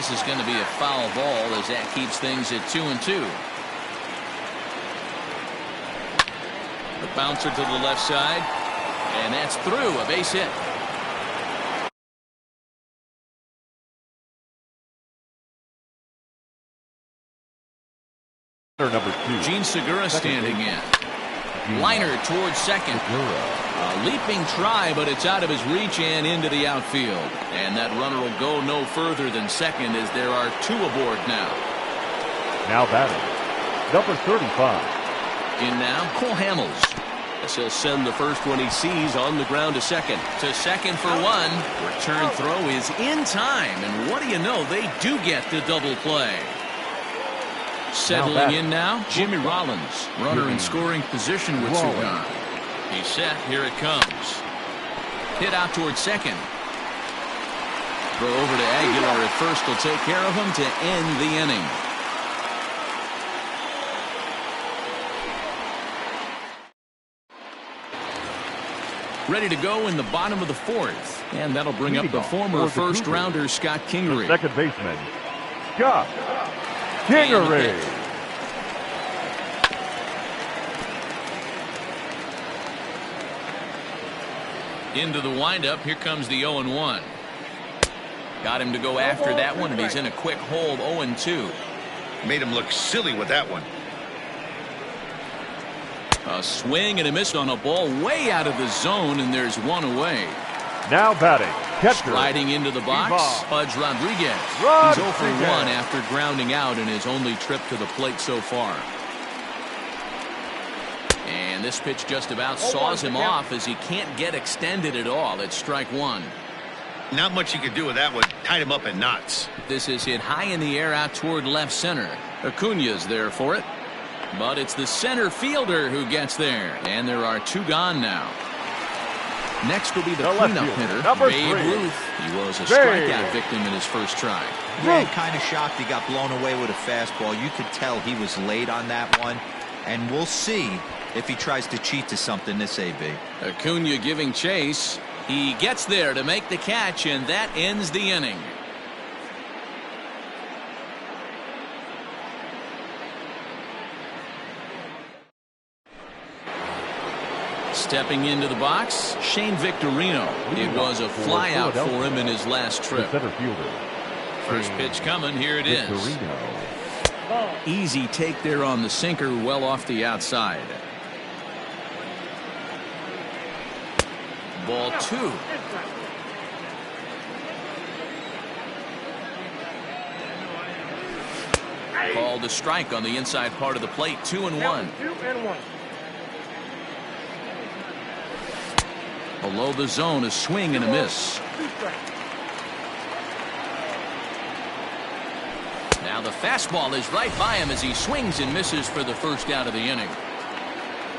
this is going to be a foul ball as that keeps things at 2-2. The bouncer to the left side, and that's through, a base hit. Number 2. Gene Segura standing in. Liner towards second. A leaping try, but it's out of his reach and into the outfield. And that runner will go no further than second as there are 2 aboard now. Now batting, number 35. In now, Cole Hamels. As he'll send the first one he sees on the ground to second. To second for 1. Return throw is in time. And what do you know? They do get the double play. Settling in now, Jimmy Rollins. Runner in scoring position with 2 gone. He's set. Here it comes. Hit out towards second. Throw over to Aguilar at first will take care of him to end the inning. Ready to go in the bottom of the 4th. And that'll bring up the former first-rounder Scott Kingery. Second baseman, Scott Kingery. Into the windup. Here comes the 0-1. Got him to go after that one, and he's in a quick hold. 0-2. Made him look silly with that one. A swing and a miss on a ball way out of the zone, and there's 1 away. Now batting, catcher. Sliding into the box, Pudge Rodriguez. He's 0 for 1 after grounding out in his only trip to the plate so far. And this pitch just about saws him off as he can't get extended at all. It's strike 1. Not much you could do with that one. Tied him up in knots. This is hit high in the air out toward left center. Acuna's there for it. But it's the center fielder who gets there. And there are 2 gone now. Next will be the cleanup hitter, Babe Ruth. He was a strikeout victim in his first try. Yeah, kind of shocked he got blown away with a fastball. You could tell he was late on that one. And we'll see if he tries to cheat to something this AB. Acuna giving chase. He gets there to make the catch, and that ends the inning. Stepping into the box, Shane Victorino. It was a flyout for him in his last trip. First pitch coming. Here it is. Easy take there on the sinker, well off the outside. Ball 2. Called a strike on the inside part of the plate. 2-1. Below the zone, a swing and a miss. Now the fastball is right by him as he swings and misses for the first out of the inning.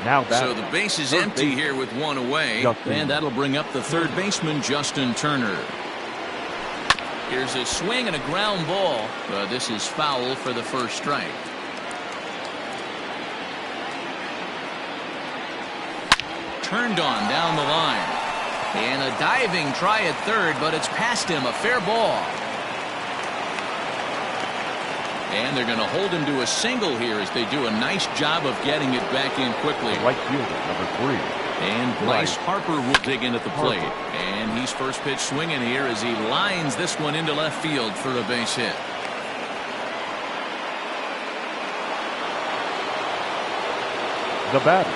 Now so the base is empty here with 1 away, and that'll bring up the third baseman, Justin Turner. Here's a swing and a ground ball, but this is foul for the first strike. Turned on down the line. And a diving try at third, but it's past him. A fair ball. And they're going to hold him to a single here as they do a nice job of getting it back in quickly. Right fielder, number 3. And Bryce Harper will dig in at the plate. And he's first pitch swinging here as he lines this one into left field for a base hit. The batter.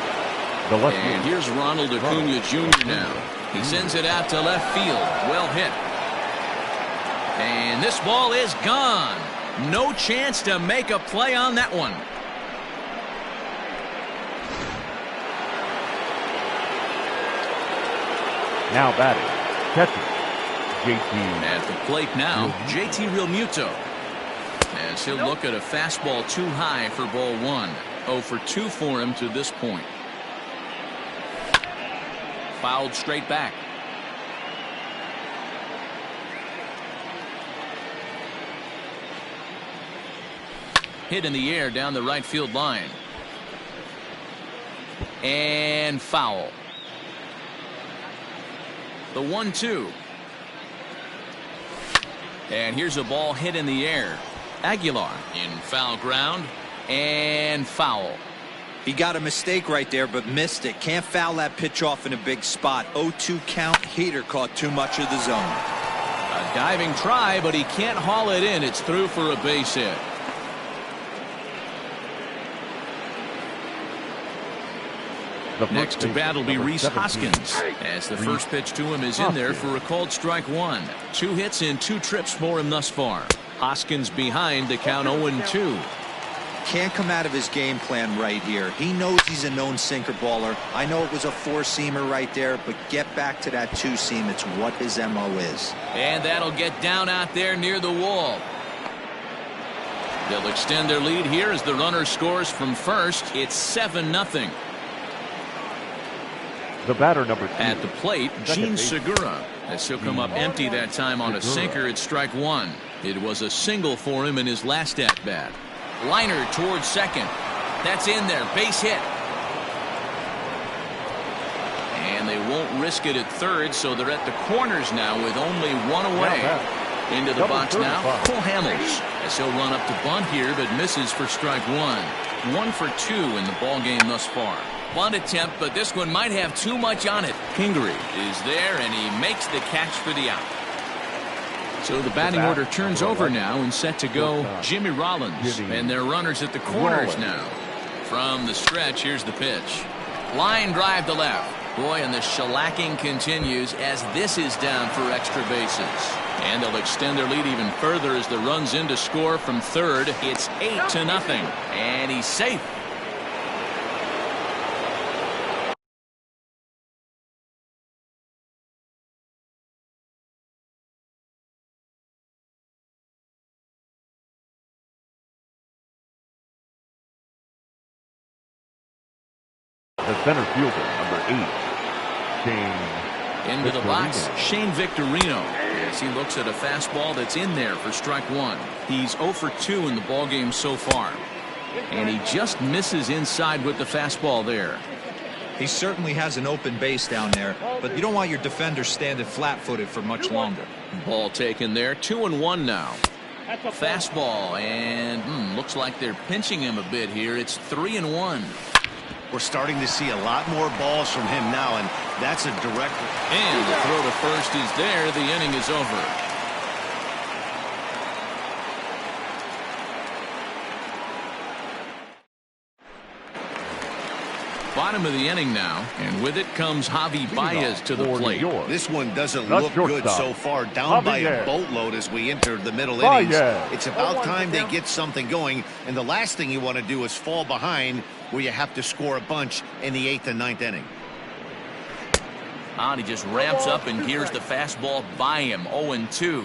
And here's Ronald Acuna Jr. now. He sends it out to left field. Well hit. And this ball is gone. No chance to make a play on that one. Now batting, catcher, JT. At the plate now, JT Realmuto. As he'll look at a fastball too high for ball 1. 0 for 2 for him to this point. Fouled straight back. Hit in the air down the right field line. And foul. The 1-2. And here's a ball hit in the air. Aguilar in foul ground and foul. He got a mistake right there, but missed it. Can't foul that pitch off in a big spot. 0-2 count. Heater caught too much of the zone. A diving try, but he can't haul it in. It's through for a base hit. Next to bat will be Rhys Hoskins, as the first pitch to him is in there for a called strike one. 2 hits in 2 trips for him thus far. Hoskins behind the count 0-2. Can't come out of his game plan right here. He knows he's a known sinker baller. I know it was a 4-seamer right there, but get back to that 2-seam. It's what his MO is. And that'll get down out there near the wall. They'll extend their lead here as the runner scores from first. It's 7-0. The batter, number 2. At the plate, Gene Segura. As he'll come up empty that time on a sinker at strike one. It was a single for him in his last at-bat. Liner towards second. That's in there. Base hit. And they won't risk it at third, so they're at the corners now with only 1 away. Into the box now, Cole Hamels. As he'll run up to bunt here, but misses for strike one. 1 for 2 in the ball game thus far. Bunt attempt, but this one might have too much on it. Pingree is there, and he makes the catch for the out. So the batting order turns over now, and set to go Jimmy Rollins. And their runners at the corners now. From the stretch, here's the pitch. Line drive to left. Boy, and the shellacking continues as this is down for extra bases. And they'll extend their lead even further as the run's in to score from third. It's 8-0. And he's safe. The center fielder, number 8, Shane. Into the box, Shane Victorino. As he looks at a fastball that's in there for strike one. He's 0 for 2 in the ballgame so far. And he just misses inside with the fastball there. He certainly has an open base down there, but you don't want your defender standing flat-footed for much longer. Ball taken there. 2-1 now. Fastball, and looks like they're pinching him a bit here. It's 3-1. We're starting to see a lot more balls from him now, and that's a direct. And the throw to first is there. The inning is over. Bottom of the inning now, and with it comes Javi Baez to the plate. This one doesn't look good so far, down by a boatload as we enter the middle innings. It's about time they get something going, and the last thing you want to do is fall behind where you have to score a bunch in the 8th and 9th inning. And he just ramps up and here's the fastball by him. 0-2.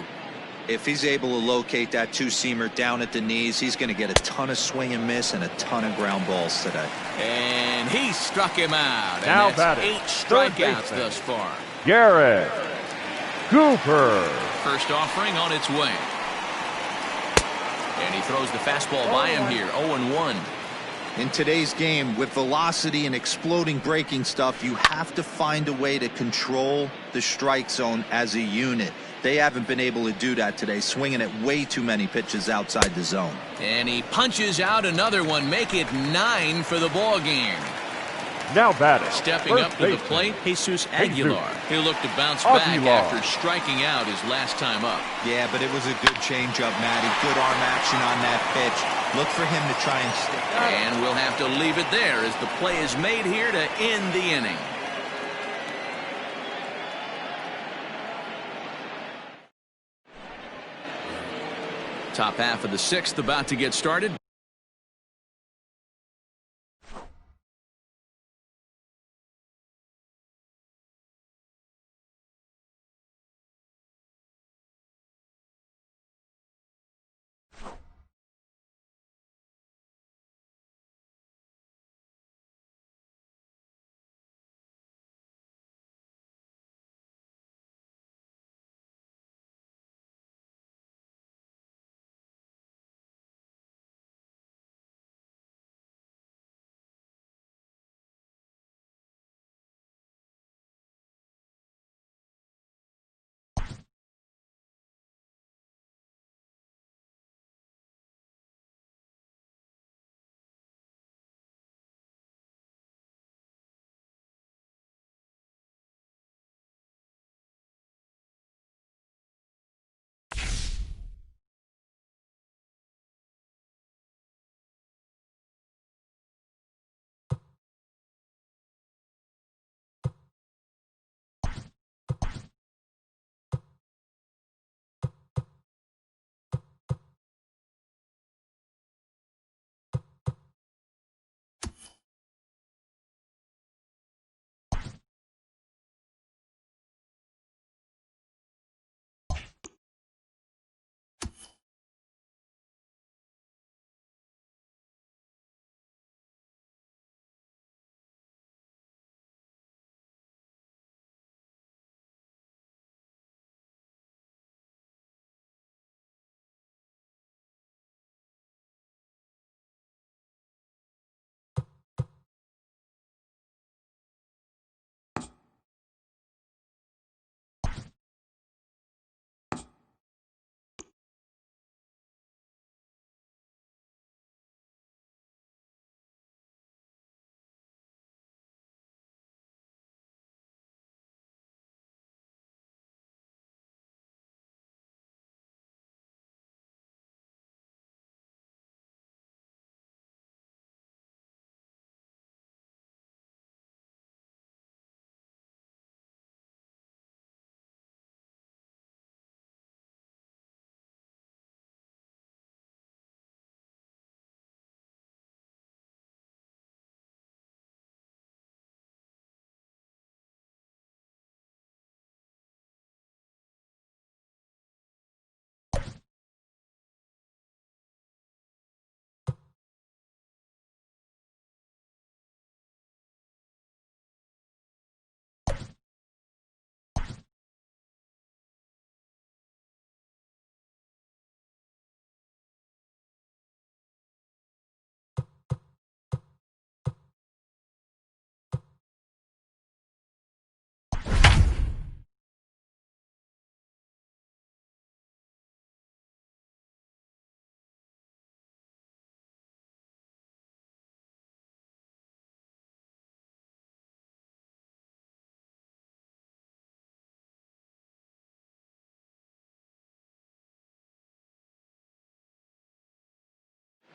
If he's able to locate that 2-seamer down at the knees, he's going to get a ton of swing and miss and a ton of ground balls today. And he struck him out. And now that's 8 strikeouts thus far. Garrett Cooper. First offering on its way. And he throws the fastball by him here. 0-1. In today's game, with velocity and exploding breaking stuff, you have to find a way to control the strike zone as a unit. They haven't been able to do that today, swinging at way too many pitches outside the zone. And he punches out another one, make it 9 for the ball game. Now batting. Stepping up to the plate, Jesus Aguilar. He'll look to bounce back after striking out his last time up. Yeah, but it was a good changeup, Matty. Good arm action on that pitch. Look for him to try and stick. And we'll have to leave it there as the play is made here to end the inning. Top half of the 6th about to get started.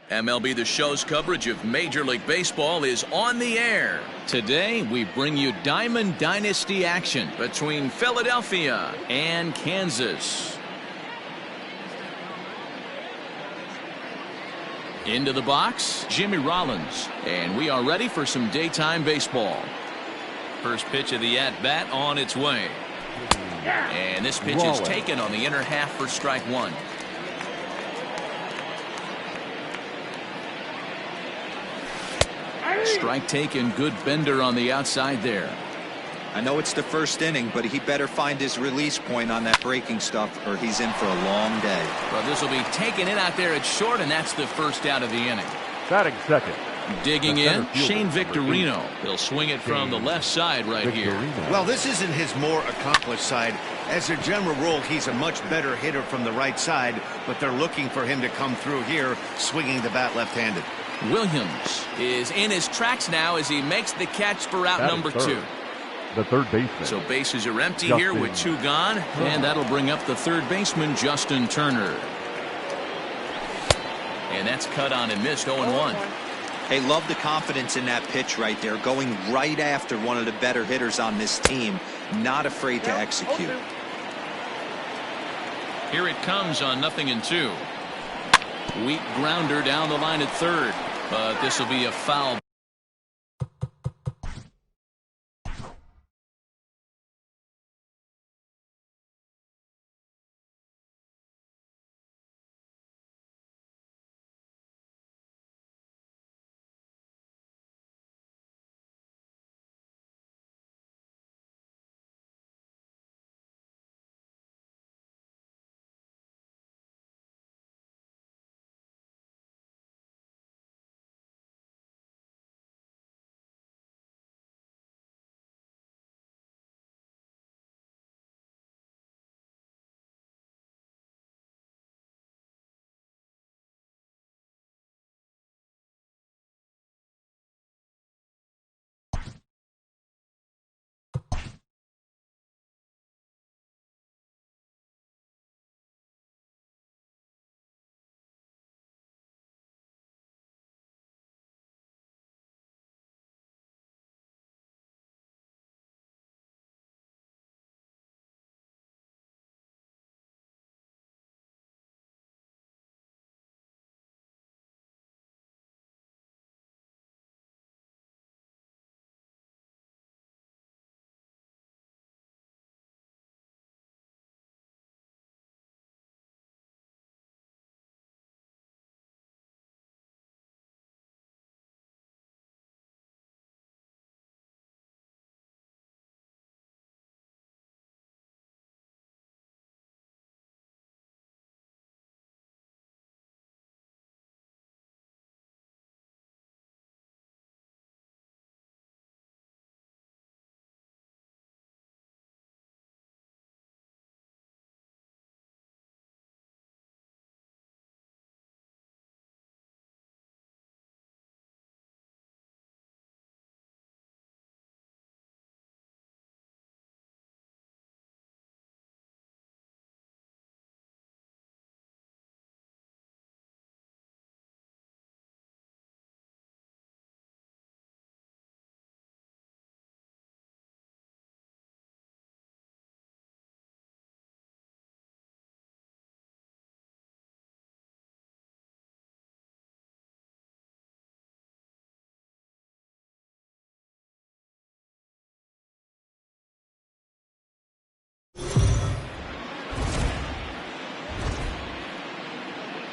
MLB The Show's coverage of Major League Baseball is on the air. Today, we bring you Diamond Dynasty action between Philadelphia and Kansas. Into the box, Jimmy Rollins, and we are ready for some daytime baseball. First pitch of the at-bat on its way. And this pitch is taken on the inner half for strike one. Strike taken, good bender on the outside there. I know it's the first inning, but he better find his release point on that breaking stuff or he's in for a long day. Well, this will be taken in out there at short, and that's the first out of the inning. Batting second. Digging in, Shane Victorino. He'll swing it from the left side right here. Well, this isn't his more accomplished side. As a general rule, he's a much better hitter from the right side, but they're looking for him to come through here, swinging the bat left-handed. Williams is in his tracks now as he makes the catch for out number two. The third baseman. So bases are empty here with two gone, and that'll bring up the third baseman, Justin Turner. And that's cut on and missed, 0-1. Hey, love the confidence in that pitch right there, going right after one of the better hitters on this team, not afraid to execute. Here it comes on 0-2. Weak grounder down the line at third, but this will be a foul.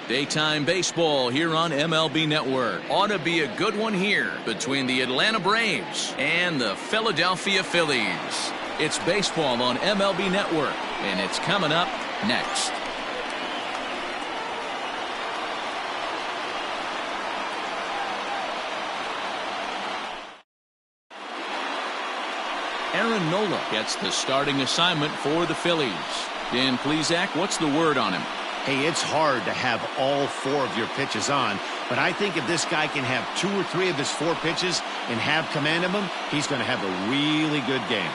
Daytime baseball here on MLB Network. Ought to be a good one here between the Atlanta Braves and the Philadelphia Phillies. It's baseball on MLB Network, and it's coming up next. Aaron Nola gets the starting assignment for the Phillies. Dan Plesac, what's the word on him? Hey, it's hard to have all four of your pitches on, but I think if this guy can have 2 or 3 of his 4 pitches and have command of them, he's going to have a really good game.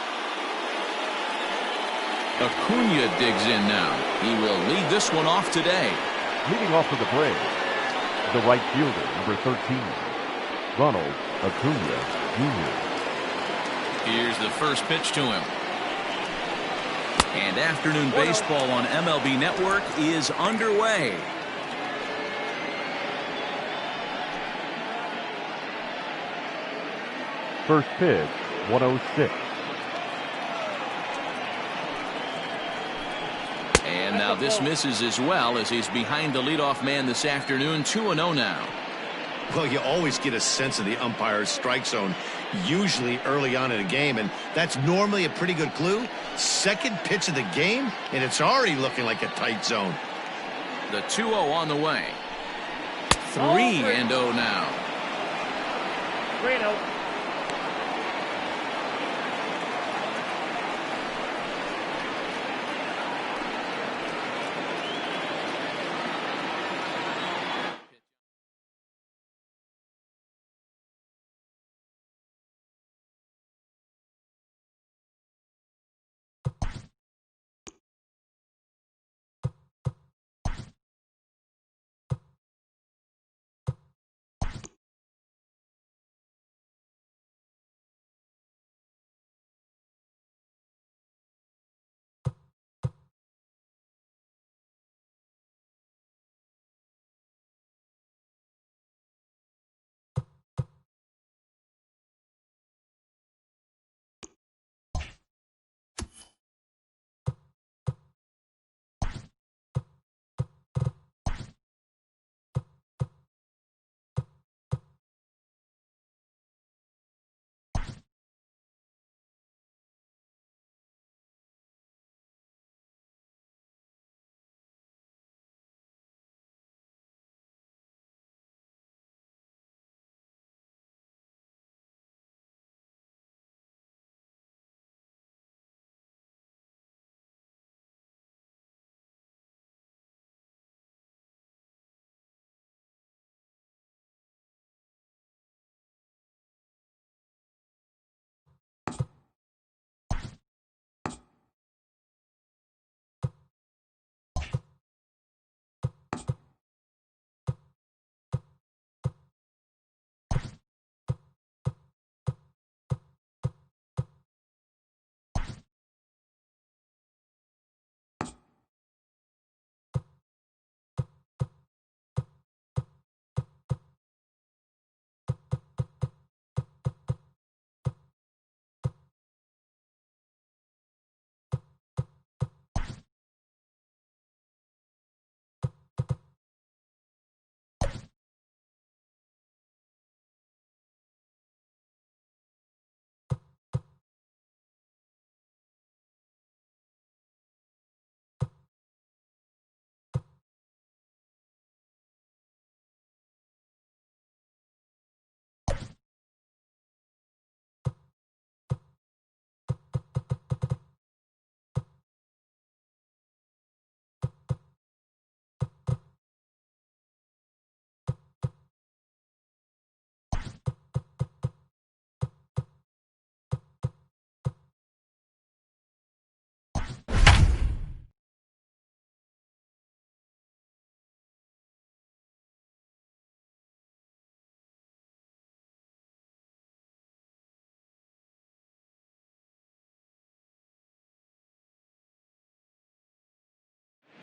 Acuna digs in now. He will lead this one off today. Leading off for the Braves, The right fielder, number 13, Ronald Acuna Jr. Here's the first pitch to him. And afternoon baseball on MLB Network is underway. First pitch, 106. And now this misses as well as he's behind the leadoff man this afternoon. 2-0 now. Well, you always get a sense of the umpire's strike zone, usually early on in a game, and that's normally a pretty good clue. Second pitch of the game, and it's already looking like a tight zone. The 2-0 on the way. 3-0 now. 3-0.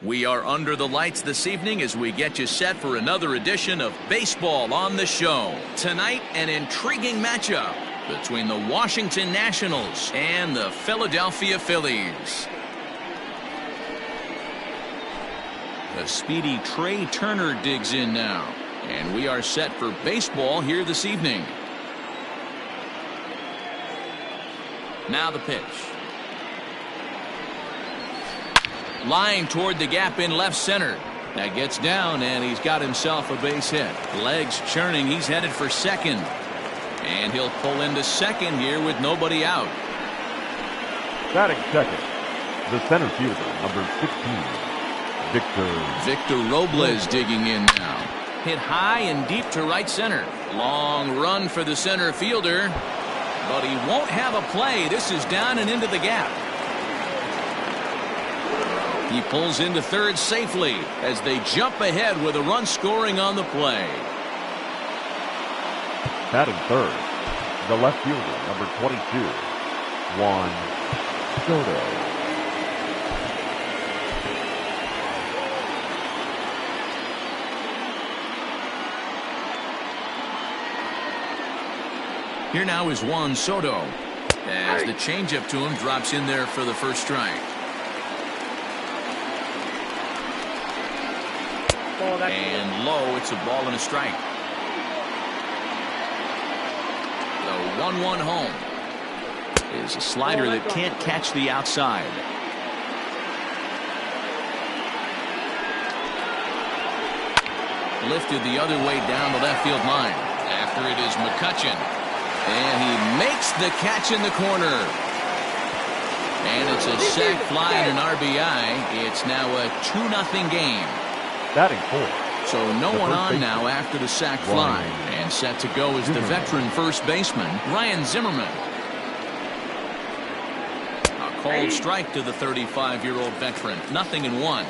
We are under the lights this evening as we get you set for another edition of Baseball on the Show. Tonight, an intriguing matchup between the Washington Nationals and the Philadelphia Phillies. The speedy Trey Turner digs in now, and we are set for baseball here this evening. Now the pitch. Line toward the gap in left center. That gets down, and he's got himself a base hit. Legs churning. He's headed for second. And he'll pull into second here with nobody out. Batting second, the center fielder, number 16, Victor Robles digging in now. Hit high and deep to right center. Long run for the center fielder. But he won't have a play. This is down and into the gap. He pulls into third safely as they jump ahead with a run scoring on the play. Batting third, the left fielder, number 22, Juan Soto. Here now is Juan Soto as the changeup to him drops in there for the first strike. And low, it's a ball and a strike. The 1-1 home is a slider that can't catch the outside. Lifted the other way down the left field line. After it is McCutchen. And he makes the catch in the corner. And it's a sac fly and an RBI. It's now a 2-0 game. Batting fourth. So no one on now after the sac fly. And set to go is the veteran first baseman, Ryan Zimmerman. A cold strike to the 35-year-old veteran. 0-1.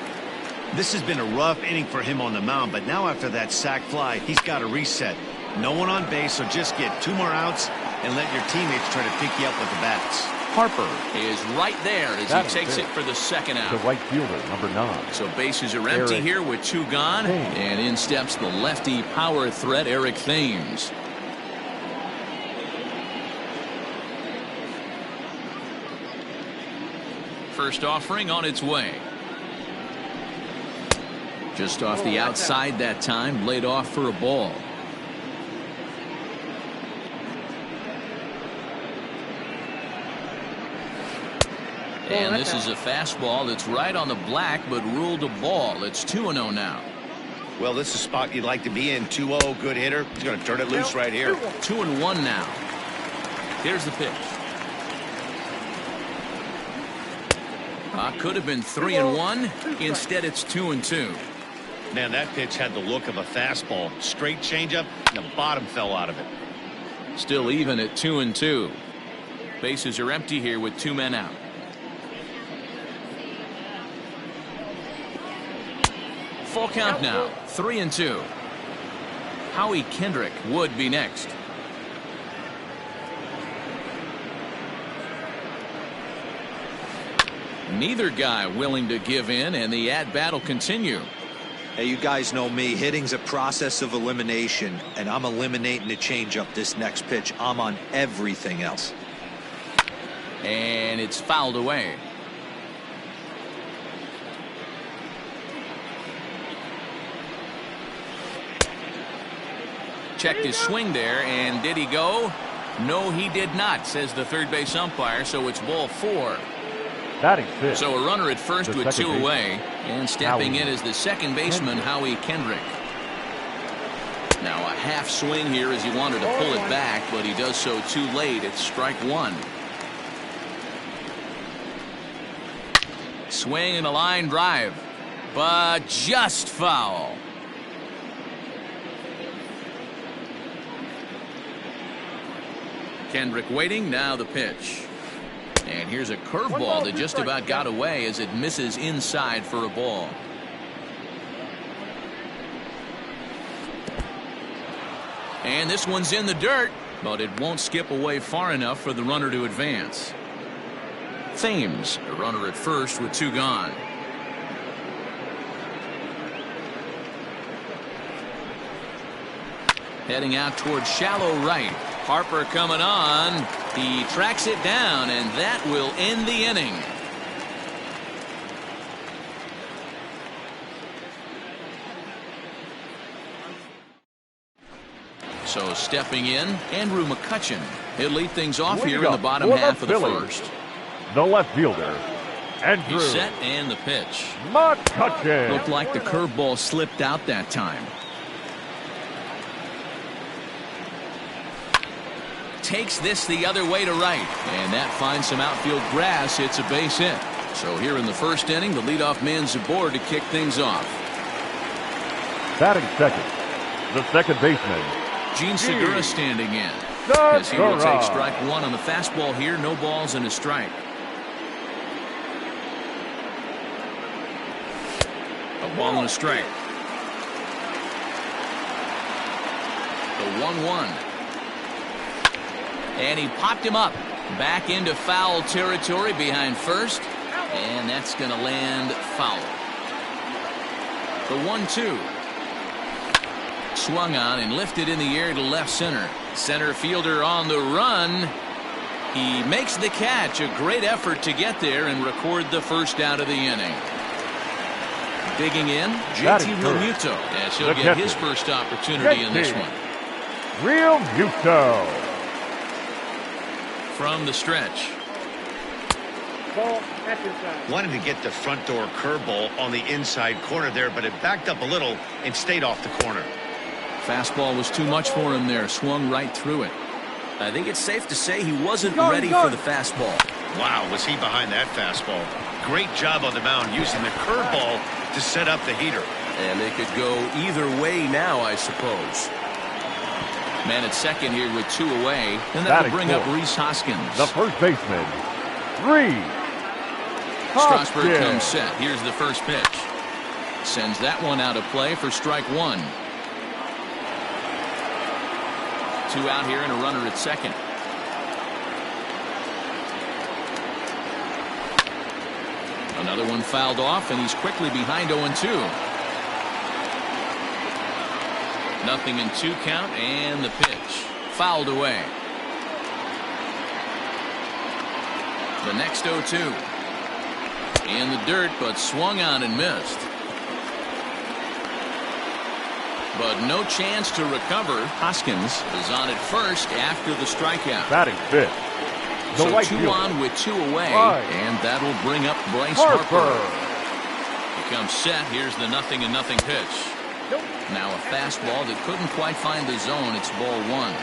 This has been a rough inning for him on the mound, but now after that sac fly, he's got to reset. No one on base, so just get 2 more outs and let your teammates try to pick you up with the bats. Harper is right there as he takes it for the second out. The right fielder, number 9. So bases are empty here with 2 gone. And in steps the lefty power threat, Eric Thames. First offering on its way. Just off the outside that time, laid off for a ball. And this is a fastball that's right on the black, but ruled a ball. It's 2-0 now. Well, this is a spot you'd like to be in. 2-0, good hitter. He's going to turn it loose right here. 2-1 now. Here's the pitch. Could have been 3-1. Instead, it's 2-2. Man, that pitch had the look of a fastball. Straight changeup, and the bottom fell out of it. Still even at 2-2. Bases are empty here with 2 men out. Full count now, 3-2. Howie Kendrick would be next. Neither guy willing to give in, and the at-bat will continue. Hey, you guys know me. Hitting's a process of elimination, and I'm eliminating the changeup this next pitch. I'm on everything else. And it's fouled away. Checked his swing there, and did he go? No, he did not, says the third base umpire, so it's ball 4. Batting fifth. So a runner at first with 2 away, and stepping in is the second baseman, Howie Kendrick. Now a half swing here as he wanted to pull it back, but he does so too late. It's strike 1. Swing and a line drive, but just foul. Kendrick waiting, now the pitch. And here's a curveball that just about got away as it misses inside for a ball. And this one's in the dirt, but it won't skip away far enough for the runner to advance. Thames, a runner at first with 2 gone. Heading out towards shallow right. Harper coming on. He tracks it down, and that will end the inning. So stepping in, Andrew McCutchen. He'll lead things off here in the bottom half of the first. The left fielder, Andrew. He's set and the pitch. McCutchen. Looked like the curveball slipped out that time. Takes this the other way to right, and that finds some outfield grass. It's a base hit. So here in the first inning, the leadoff man's aboard to kick things off. Batting second, the second baseman, Gene Segura standing in. As he will take strike 1 on the fastball here. No balls and a strike. A ball and a strike. The 1-1. And he popped him up. Back into foul territory behind first. And that's going to land foul. The 1-2. Swung on and lifted in the air to left center. Center fielder on the run. He makes the catch. A great effort to get there and record the first out of the inning. Digging in, JT Realmuto, as he'll get his first opportunity in this one. Realmuto. From the stretch. Wanted to get the front door curveball on the inside corner there, but it backed up a little and stayed off the corner. Fastball was too much for him there. Swung right through it. I think it's safe to say he wasn't ready for the fastball. Wow, was he behind that fastball. Great job on the mound using the curveball to set up the heater. And it could go either way now, I suppose. Man at second here with 2 away. And that'll bring up Rhys Hoskins. The first baseman, Rhys Strasburg comes set. Here's the first pitch. Sends that one out of play for strike 1. 2 out here and a runner at second. Another one fouled off, and he's quickly behind 0-2. 0-2 count, and the pitch fouled away. The next 0-2. In the dirt, but swung on and missed. But no chance to recover. Hoskins is on at first after the strikeout. Batting fifth. So 2 on with 2 away, and that'll bring up Bryce Harper. He comes set. Here's the 0-0 pitch. Now a fastball that couldn't quite find the zone. It's ball 1.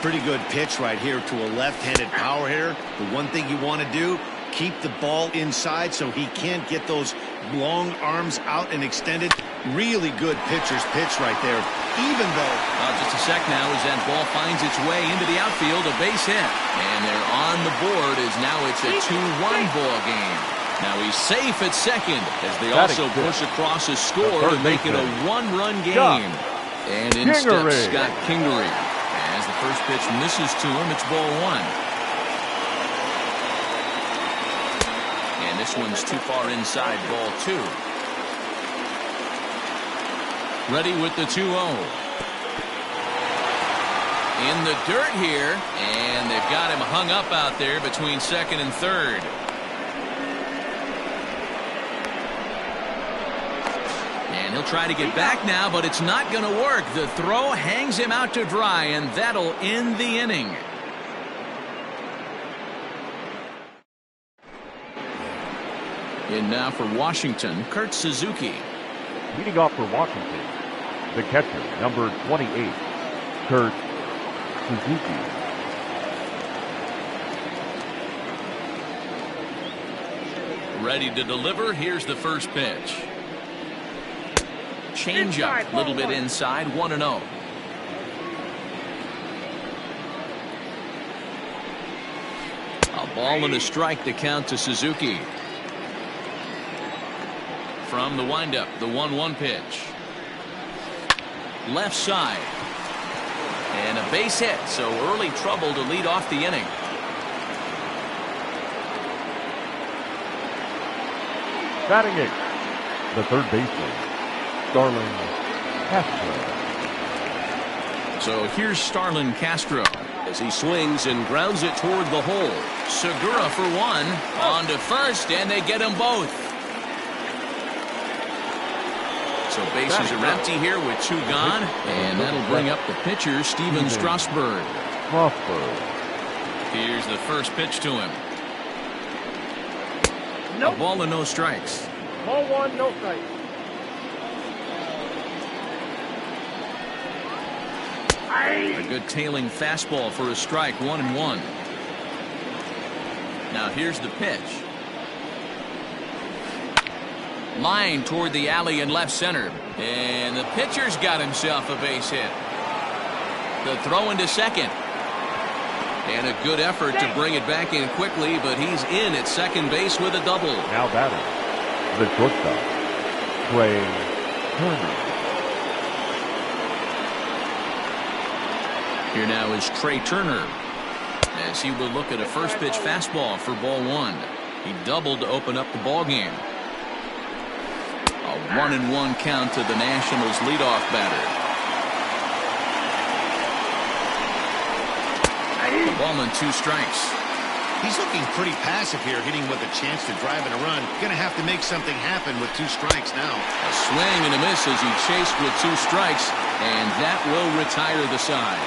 Pretty good pitch right here to a left-handed power hitter. The one thing you want to do, keep the ball inside so he can't get those long arms out and extended. Really good pitcher's pitch right there, even though... just a sec now as that ball finds its way into the outfield, a base hit. And they're on the board as now it's a 2-1 ball game. Now he's safe at second as they also push across a score to make it a 1-run game. And in steps Scott Kingery. As the first pitch misses to him, it's ball 1. And this one's too far inside, ball 2. Ready with the 2-0. In the dirt here, and they've got him hung up out there between second and third. And he'll try to get back now, but it's not going to work. The throw hangs him out to dry, and that'll end the inning. In now for Washington, Kurt Suzuki. Leading off for Washington, the catcher, number 28, Kurt Suzuki. Ready to deliver. Here's the first pitch. Change up, a little bit inside, 1-0. A ball and a strike to count to Suzuki. From the windup, the 1-1 pitch. Left side. And a base hit, so early trouble to lead off the inning. Batting eighth, the third baseman, Starlin Castro. So here's Starlin Castro as he swings and grounds it toward the hole. Segura for 1, on to first, and they get them both. So bases are empty here with 2 gone, and that'll bring up the pitcher, Steven Strasburg. Here's the first pitch to him. A ball and no strikes. Ball 1, no strikes. A good tailing fastball for a strike, 1-1. Now here's the pitch. Line toward the alley in left center. And the pitcher's got himself a base hit. The throw into second. And a good effort to bring it back in quickly, but he's in at second base with a double. Now batting, the shortstop, Turner. Here now is Trey Turner, as he will look at a first pitch fastball for ball one. He doubled to open up the ball game. A 1-1 count to the Nationals leadoff batter. The ball and 2 strikes. He's looking pretty passive here, hitting with a chance to drive in a run. Going to have to make something happen with 2 strikes now. A swing and a miss as he chased with 2 strikes, and that will retire the side.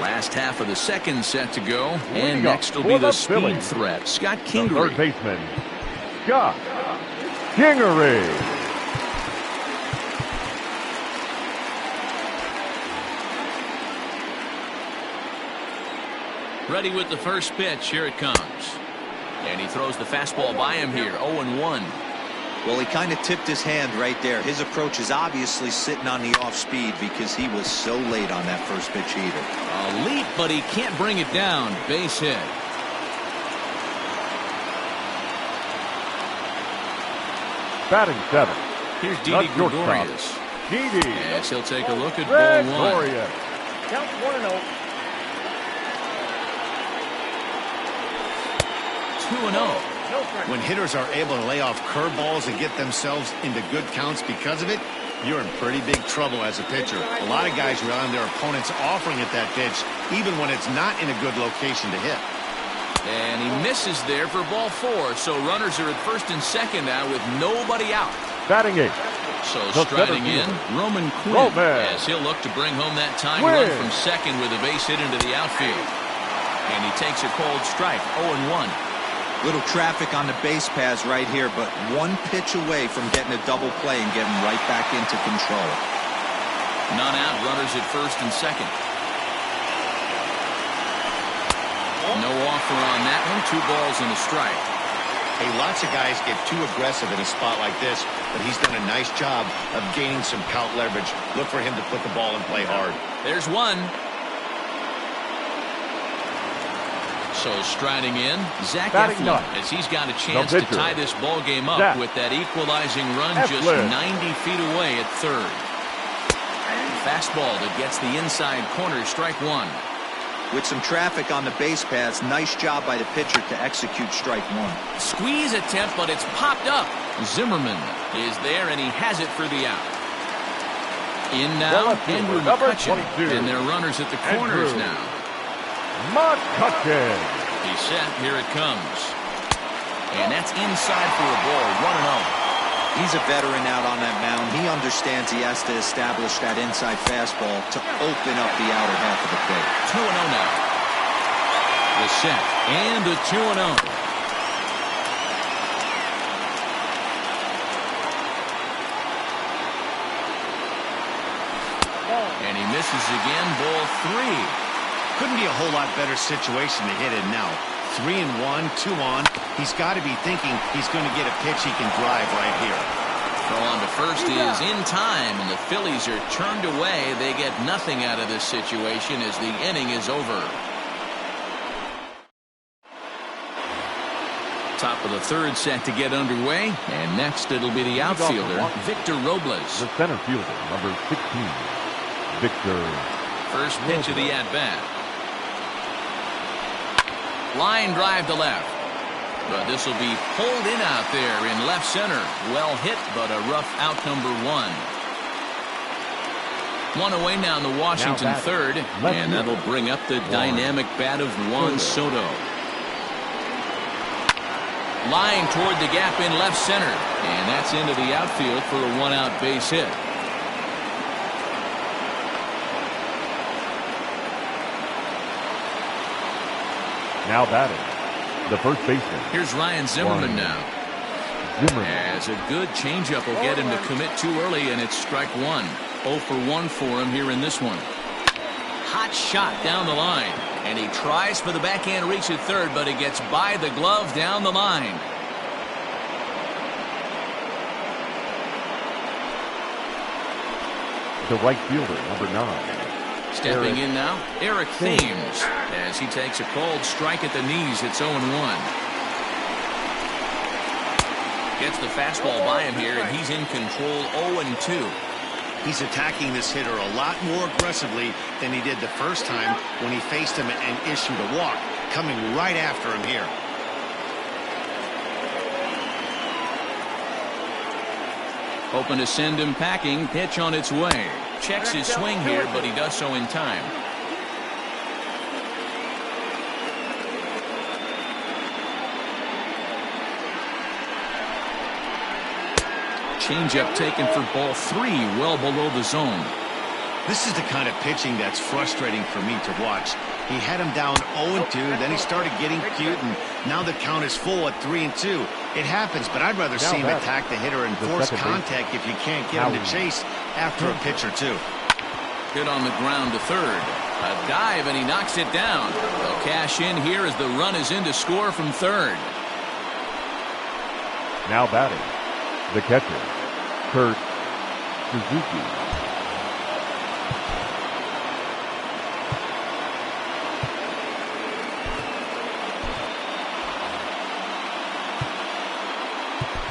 Last half of the second set to go, and next will be the speed threat, Scott Kingery. Third baseman, Scott Kingery. Ready with the first pitch. Here it comes. And he throws the fastball by him here. 0-1. Well, he kind of tipped his hand right there. His approach is obviously sitting on the off speed because he was so late on that first pitch heater. A leap, but he can't bring it down. Base hit. Batting 7. Here's Didi Gregorius. Didi. Yes, he'll take a look at ball 1. Count 1-0. 2-0. When hitters are able to lay off curveballs and get themselves into good counts because of it, you're in pretty big trouble as a pitcher. A lot of guys rely on their opponents offering at that pitch, even when it's not in a good location to hit. And he misses there for ball 4, so runners are at first and second now with nobody out. Batting 8. So striding in, Roman Quinn, as he'll look to bring home that tying run from second with a base hit into the outfield. And he takes a cold strike, 0-1. Little traffic on the base paths right here, but 1 pitch away from getting a double play and getting right back into control. None out, runners at first and second. No offer on that one, 2 balls and a strike. Hey, lots of guys get too aggressive in a spot like this, but he's done a nice job of gaining some count leverage. Look for him to put the ball and play hard. There's 1. So striding in, Zach Eflin, as he's got a chance to tie this ball game up with that equalizing run just 90 feet away at third. Fastball that gets the inside corner, strike 1. With some traffic on the base paths, nice job by the pitcher to execute strike 1. Squeeze attempt, but it's popped up. Zimmerman is there, and he has it for the out. In now, Andrew McCutchen, and their runners at the corners now. McCutchen. He's set. Here it comes. And that's inside for a ball. 1-0. He's a veteran out on that mound. He understands he has to establish that inside fastball to open up the outer half of the plate. 2-0 now. The set and the 2-0. And he misses again. Ball 3. Couldn't be a whole lot better situation to hit it now. 3-1, 2 on. He's got to be thinking he's going to get a pitch he can drive right here. Throw on to first is in time, and the Phillies are turned away. They get nothing out of this situation as the inning is over. Top of the third set to get underway, and next it'll be the outfielder, Victor Robles. The center fielder, number 16, Victor. First pitch of the at-bat. Line drive to left. But this will be pulled in out there in left center. Well hit, but a rough out, number 1. 1 away now in the Washington third. And that'll bring up the dynamic bat of Juan Soto. Line toward the gap in left center. And that's into the outfield for a 1-out base hit. Now batting, the first baseman. Here's Ryan Zimmerman now. As a good changeup will get him to commit too early, and it's strike 1. 0 for 1 for him here in this one. Hot shot down the line, and he tries for the backhand reach at third, but it gets by the glove down the line. The right fielder, number 9, Stepping in now, Eric Thames, as he takes a cold strike at the knees. It's 0-1. Gets the fastball by him here, and he's in control. 0-2. He's attacking this hitter a lot more aggressively than he did the first time when he faced him and issued a walk. Coming right after him here. Hoping to send him packing. Pitch on its way. Checks his swing here, but he does so in time. Changeup taken for ball 3, well below the zone. This is the kind of pitching that's frustrating for me to watch. He had him down 0-2, then he started getting cute, and now the count is full at 3-2. It happens, but I'd rather see him attack the hitter and force contact if you can't get him to chase after a pitch or two. Hit on the ground to third. A dive, and he knocks it down. They'll cash in here as the run is in to score from third. Now batting, the catcher, Kurt Suzuki.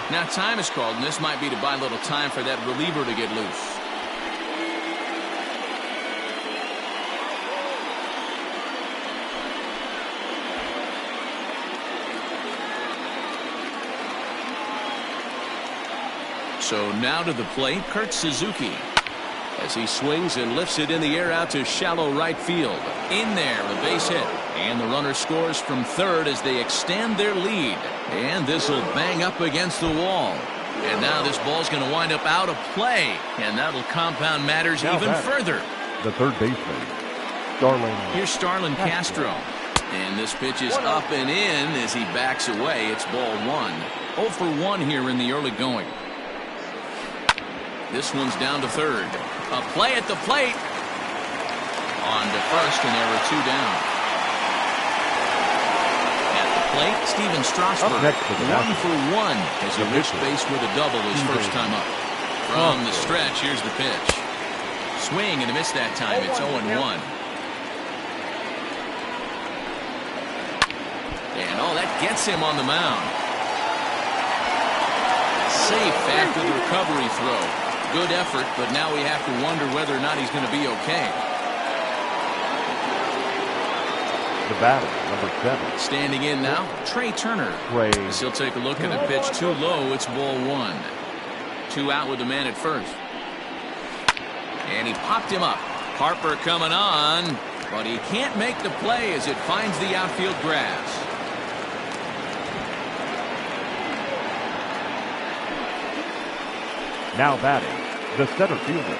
Now time is called, and this might be to buy a little time for that reliever to get loose. So now to the plate, Kurt Suzuki, as he swings and lifts it in the air out to shallow right field. In there, a base hit, and the runner scores from third as they extend their lead. And this will bang up against the wall. And now this ball's going to wind up out of play, and that'll compound matters even further. The third baseman, Starlin. Here's Starlin Castro, and this pitch is up and in as he backs away. It's ball 1. 0 for 1 here in the early going. This one's down to third. A play at the plate. On to first, and there are 2 down. At the plate, Steven Strasburg. 1 for 1 as he reached base with a double his first time up. From the stretch, here's the pitch. Swing and a miss that time. It's 0-1. And that gets him on the mound. Safe after the recovery throw. Good effort, but now we have to wonder whether or not he's going to be okay. The batter, number 7. Standing in now, Trey Turner. As he'll take a look at the pitch too low. It's ball 1. 2 out with the man at first. And he popped him up. Harper coming on, but he can't make the play as it finds the outfield grass. Now batting, the center fielder,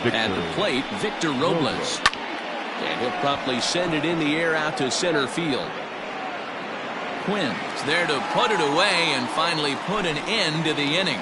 Victor. At the plate, Victor Robles. And he'll promptly send it in the air out to center field. Quinn's there to put it away and finally put an end to the inning.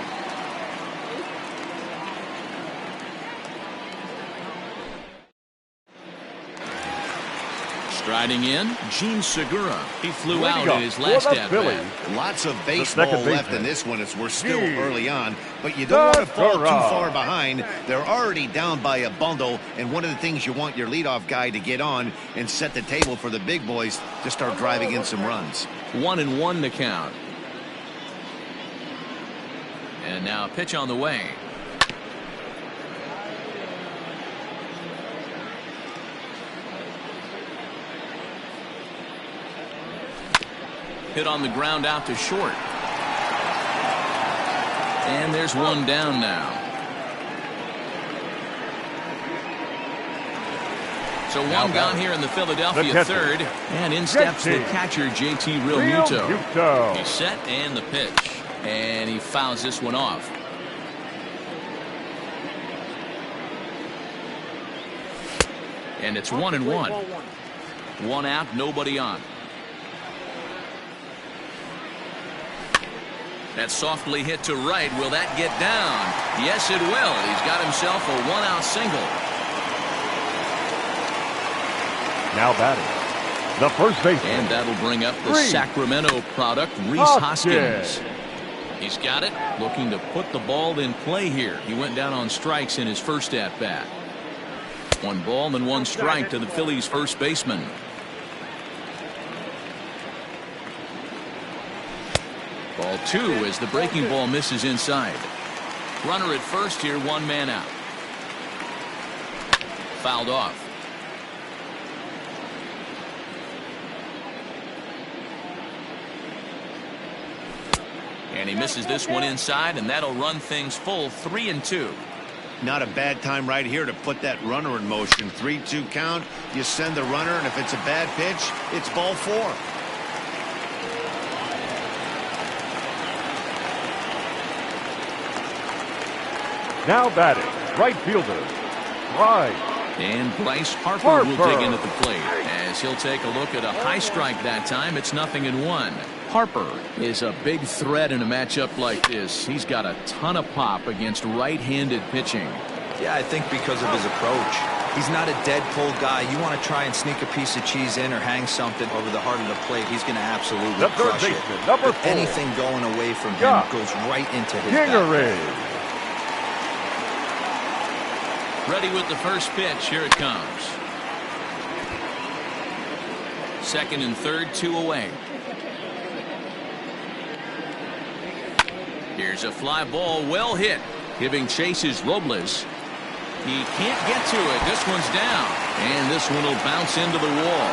Striding in, Gene Segura. He flew out in his last at-bat. Lots of baseball left in this one as we're still early on, but you don't want to fall too far behind. They're already down by a bundle, and one of the things you want your leadoff guy to get on and set the table for the big boys to start driving in some runs. 1-1 to count. And now a pitch on the way. Hit on the ground out to short. And there's 1 down now. So 1 gone here in the Philadelphia third. And in steps the catcher, JT Realmuto. He's set and the pitch. And he fouls this one off. And it's 1-1. 1 out, nobody on. That's softly hit to right. Will that get down? Yes, it will. He's got himself a 1-out single. Now batting, the first baseman. And that'll bring up the Sacramento product, Rhys Hoskins. He's got it, looking to put the ball in play here. He went down on strikes in his first at-bat. 1 ball and 1 strike to the Phillies first baseman. Ball 2 as the breaking ball misses inside. Runner at first here, 1 man out. Fouled off. And he misses this one inside, and that'll run things full 3-2. Not a bad time right here to put that runner in motion. 3-2 count. You send the runner, and if it's a bad pitch, it's ball 4. Now batting, right fielder, Bryce. And Bryce Harper will dig in at the plate as he'll take a look at a high strike that time. It's 0-1. Harper is a big threat in a matchup like this. He's got a ton of pop against right-handed pitching. Yeah, I think because of his approach. He's not a dead pull guy. You want to try and sneak a piece of cheese in or hang something over the heart of the plate, he's going to absolutely crush it. Number 4. Anything going away from him goes right into his back. Ready with the first pitch. Here it comes. Second and third, 2 away. Here's a fly ball, well hit. Giving chase is Robles. He can't get to it. This one's down. And this one will bounce into the wall.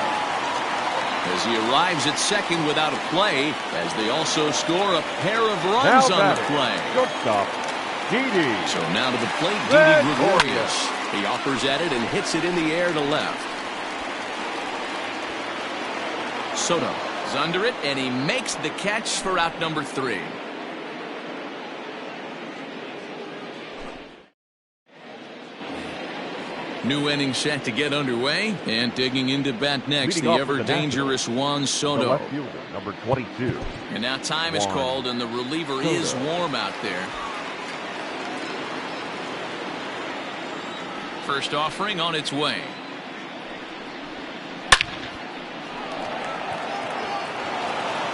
As he arrives at second without a play, as they also score a pair of runs on the play. Shortstop, Didi. So now to the plate, Didi Gregorius. He offers at it and hits it in the air to left. Soto is under it, and he makes the catch for out number 3. New inning set to get underway, and digging into bat next, the ever-dangerous Juan Soto. Left fielder, number 22. And now time is called, and the reliever is warm out there. First offering on its way.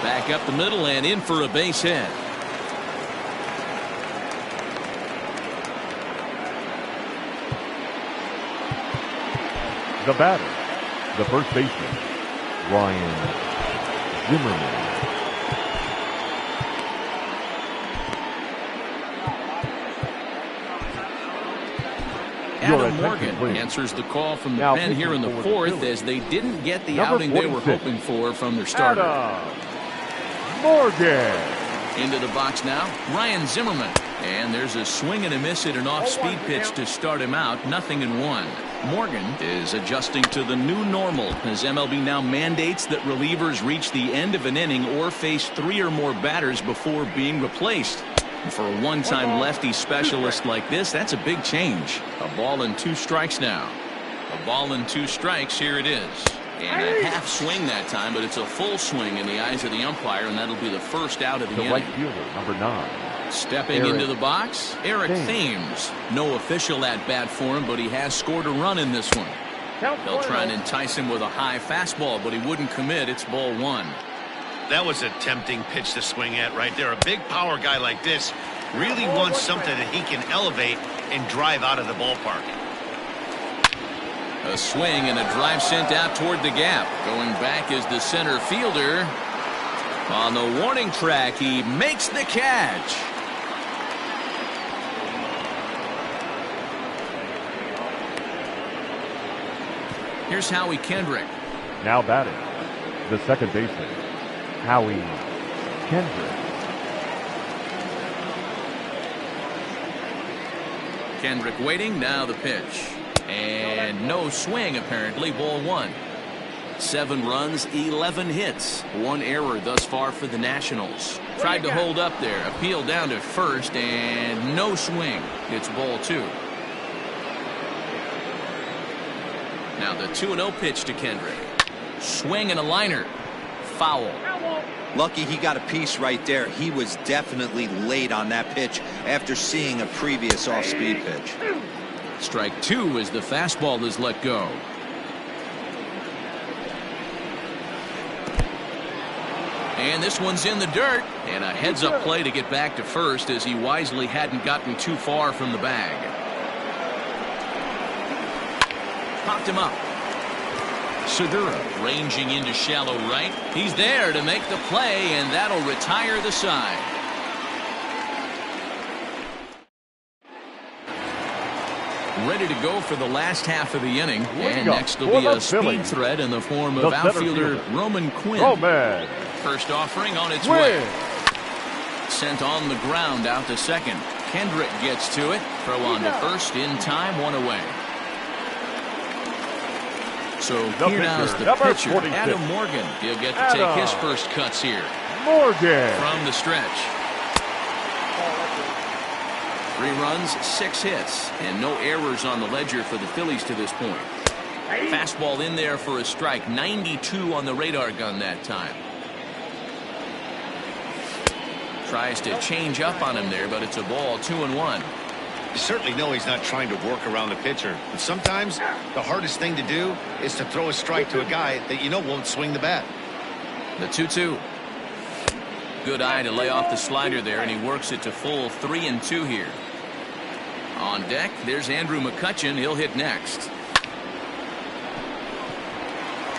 Back up the middle and in for a base hit. The batter, the first baseman, Ryan Zimmerman. Adam Morgan answers the call from the pen here in the 4th as they didn't get the outing they were hoping for from their starter. Adam Morgan. Into the box now, Ryan Zimmerman. And there's a swing and a miss at an off-speed pitch to start him out, 0-1. Morgan is adjusting to the new normal as MLB now mandates that relievers reach the end of an inning or face 3 or more batters before being replaced. For a one-time lefty specialist like this, that's a big change. A ball and 2 strikes now. A ball and 2 strikes, here it is. And a half swing that time, but it's a full swing in the eyes of the umpire, and that'll be the first out of the inning. Right fielder, number 9. Stepping into the box, Eric Thames. No official at-bat for him, but he has scored a run in this one. They'll try and entice him with a high fastball, but he wouldn't commit. It's ball 1. That was a tempting pitch to swing at right there. A big power guy like this really wants something that he can elevate and drive out of the ballpark. A swing and a drive sent out toward the gap. Going back is the center fielder. On the warning track, he makes the catch. Here's Howie Kendrick. Now batting, the second baseman, Howie Kendrick. Kendrick waiting, now the pitch. And no swing, apparently, ball 1. 7 runs, 11 hits. 1 error thus far for the Nationals. Tried to hold up there, appeal down to first, and no swing. It's ball 2. Now the 2-0 pitch to Kendrick. Swing and a liner. Foul. Lucky he got a piece right there. He was definitely late on that pitch after seeing a previous off-speed pitch. Strike 2 as the fastball is let go. And this one's in the dirt. And a heads-up play to get back to first as he wisely hadn't gotten too far from the bag. Popped him up. Segura ranging into shallow right. He's there to make the play, and that'll retire the side. Ready to go for the last half of the inning. And next will be a speed threat in the form of outfielder Roman Quinn. First offering on its way. Sent on the ground out to second. Kendrick gets to it. Throw on to first in time, one away. So here now is the pitcher, Adam Morgan. He'll get to take his first cuts here. Morgan from the stretch. 3 runs, 6 hits, and no errors on the ledger for the Phillies to this point. Fastball in there for a strike. 92 on the radar gun that time. Tries to change up on him there, but it's a ball. 2-1. You certainly know he's not trying to work around the pitcher. But sometimes the hardest thing to do is to throw a strike to a guy that you know won't swing the bat. The 2-2. Good eye to lay off the slider there, and he works it to full 3-2 here. On deck, there's Andrew McCutchen. He'll hit next.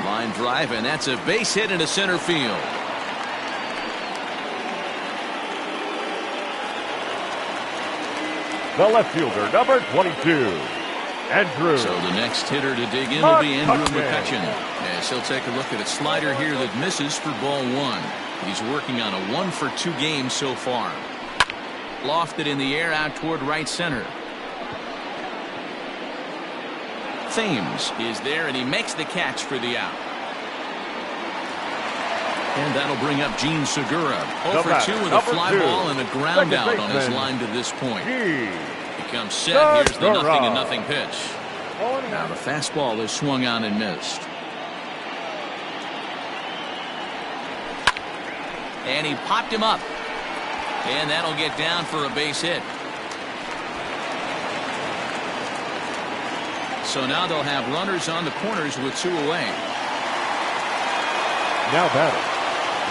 Line drive, and that's a base hit into center field. The left fielder, number 22, Andrew. So the next hitter to dig in will be Andrew McCutchen. As he'll take a look at a slider here that misses for ball 1. He's working on a 1-for-2 game so far. Lofted in the air out toward right center. Thames is there, and he makes the catch for the out. And that'll bring up Gene Segura. 0-for-2 with a fly ball and a ground out on his line to this point. He comes set. Here's the 0-0 pitch. Now the fastball is swung on and missed. And he popped him up. And that'll get down for a base hit. So now they'll have runners on the corners with 2 away. Now batting,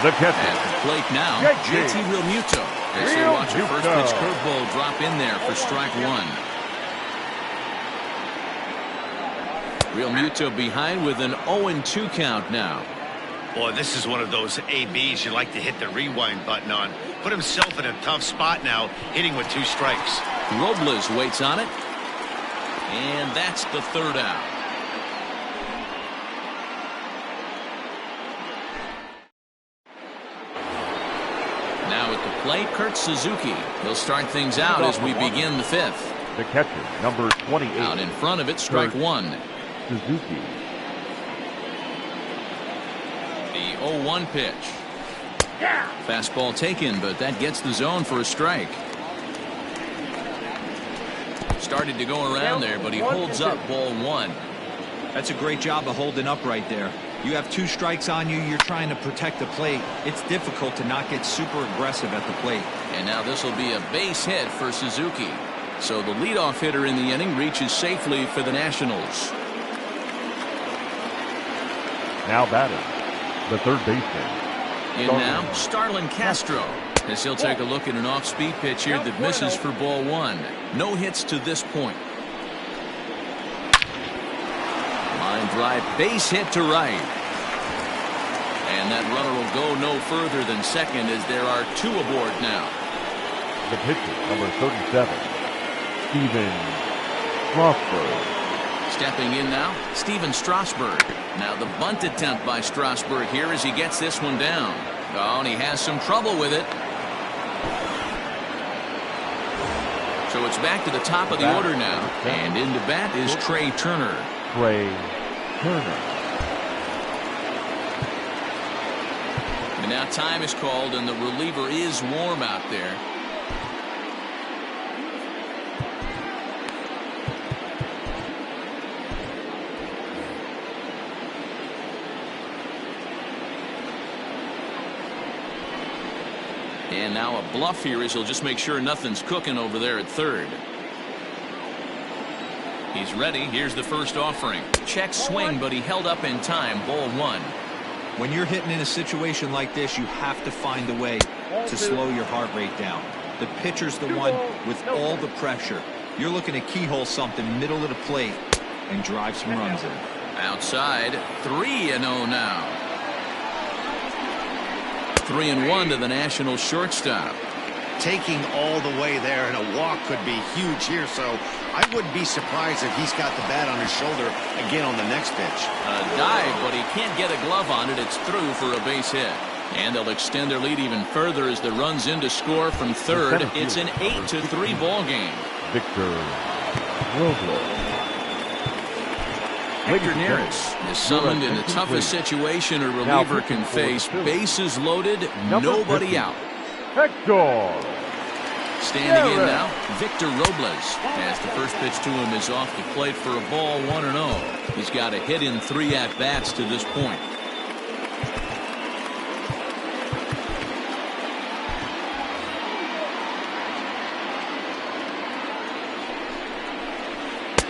the catcher. At the plate now, JT Realmuto. As they watch a first pitch curveball drop in there for strike 1. Realmuto behind with an 0-2 count now. Boy, this is one of those ABs you like to hit the rewind button on. Put himself in a tough spot now, hitting with 2 strikes. Robles waits on it. And that's the 3rd out. Now at the plate, Kurt Suzuki. He'll start things out as we begin the 5th. The catcher, number 28. Out in front of it, strike 1. Suzuki. The 0-1 pitch. Fastball taken, but that gets the zone for a strike. Started to go around there, but he holds up ball 1. That's a great job of holding up right there. You have 2 strikes on you. You're trying to protect the plate. It's difficult to not get super aggressive at the plate. And now this will be a base hit for Suzuki. So the leadoff hitter in the inning reaches safely for the Nationals. Now batting, the 3rd baseman. In now, Starlin Castro. As he'll take a look at an off-speed pitch here that misses for ball 1. No hits to this point. Line drive, base hit to right. And that runner will go no further than second as there are 2 aboard now. The pitcher, number 37, Steven Strasburg. Stepping in now, Steven Strasburg. Now the bunt attempt by Strasburg here as he gets this one down. Oh, and he has some trouble with it. So it's back to the top of the order now. And into bat is Trey Turner. Trey Turner. And now time is called, and the reliever is warm out there. And now a bluff here as he'll just make sure nothing's cooking over there at 3rd. He's ready. Here's the first offering. Check swing, but he held up in time. Ball 1. When you're hitting in a situation like this, you have to find a way to slow your heart rate down. The pitcher's the one with all the pressure. You're looking to keyhole something middle of the plate, and drive some runs in. Outside, 3-0 now. 3-1 to the National shortstop. Taking all the way there, and a walk could be huge here, so I wouldn't be surprised if he's got the bat on his shoulder again on the next pitch. A dive, but he can't get a glove on it. It's through for a base hit. And they'll extend their lead even further as the runs in to score from third. It's an 8-3 ball game. Victor Robles. Hector Neris is summoned in the toughest situation a reliever can face. Bases loaded, nobody out. Hector. Standing in now, Victor Robles, as the first pitch to him is off the plate for a ball, 1-0. He's got a hit in 3 at-bats to this point.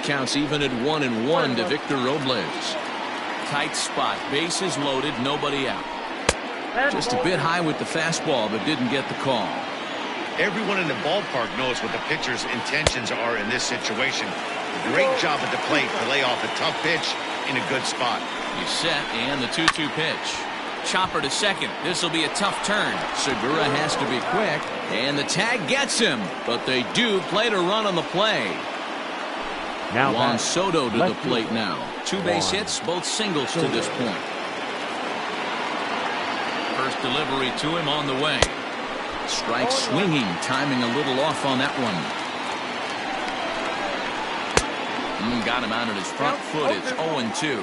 Counts even at 1-1 to Victor Robles. Tight spot, bases loaded, nobody out. Just a bit high with the fastball, but didn't get the call. Everyone in the ballpark knows what the pitcher's intentions are in this situation. Great job at the plate to lay off a tough pitch in a good spot. He's set, and the 2-2 pitch. Chopper to second. This will be a tough turn. Segura has to be quick, and the tag gets him, but they do play to run on the play. Now Juan Soto to the plate now. 2 base hits, both singles to this point. First delivery to him on the way. Strike swinging, timing a little off on that one. Got him out at his front foot. It's 0-2.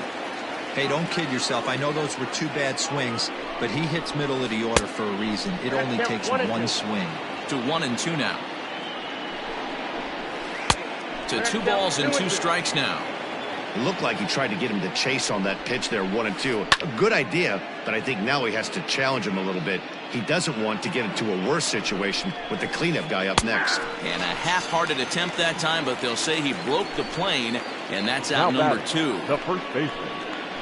Hey, don't kid yourself. I know those were 2 bad swings, but he hits middle of the order for a reason. It only takes 1 swing. To 1-2 now. To 2 balls and 2 strikes now. It looked like he tried to get him to chase on that pitch there, 1-2. A good idea, but I think now he has to challenge him a little bit. He doesn't want to get into a worse situation with the cleanup guy up next. And a half-hearted attempt that time, but they'll say he broke the plane, and that's out number 2. The first baseman.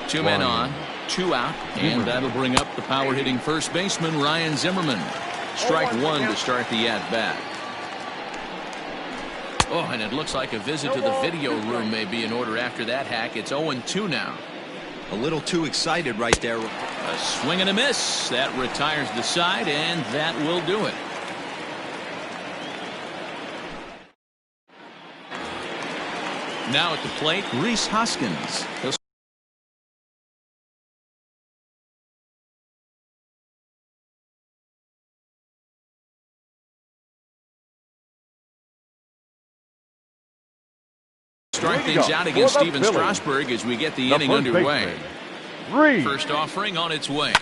2 men on, 2 out, and that'll bring up the power-hitting first baseman, Ryan Zimmerman. Strike 1 to start the at-bat. Oh, and it looks like a visit to the video room may be in order after that hack. It's 0-2 now. A little too excited right there. A swing and a miss. That retires the side, and that will do it. Now at the plate, Rhys Hoskins. Start things out against Steven Strasburg as we get the inning underway. First offering on its way.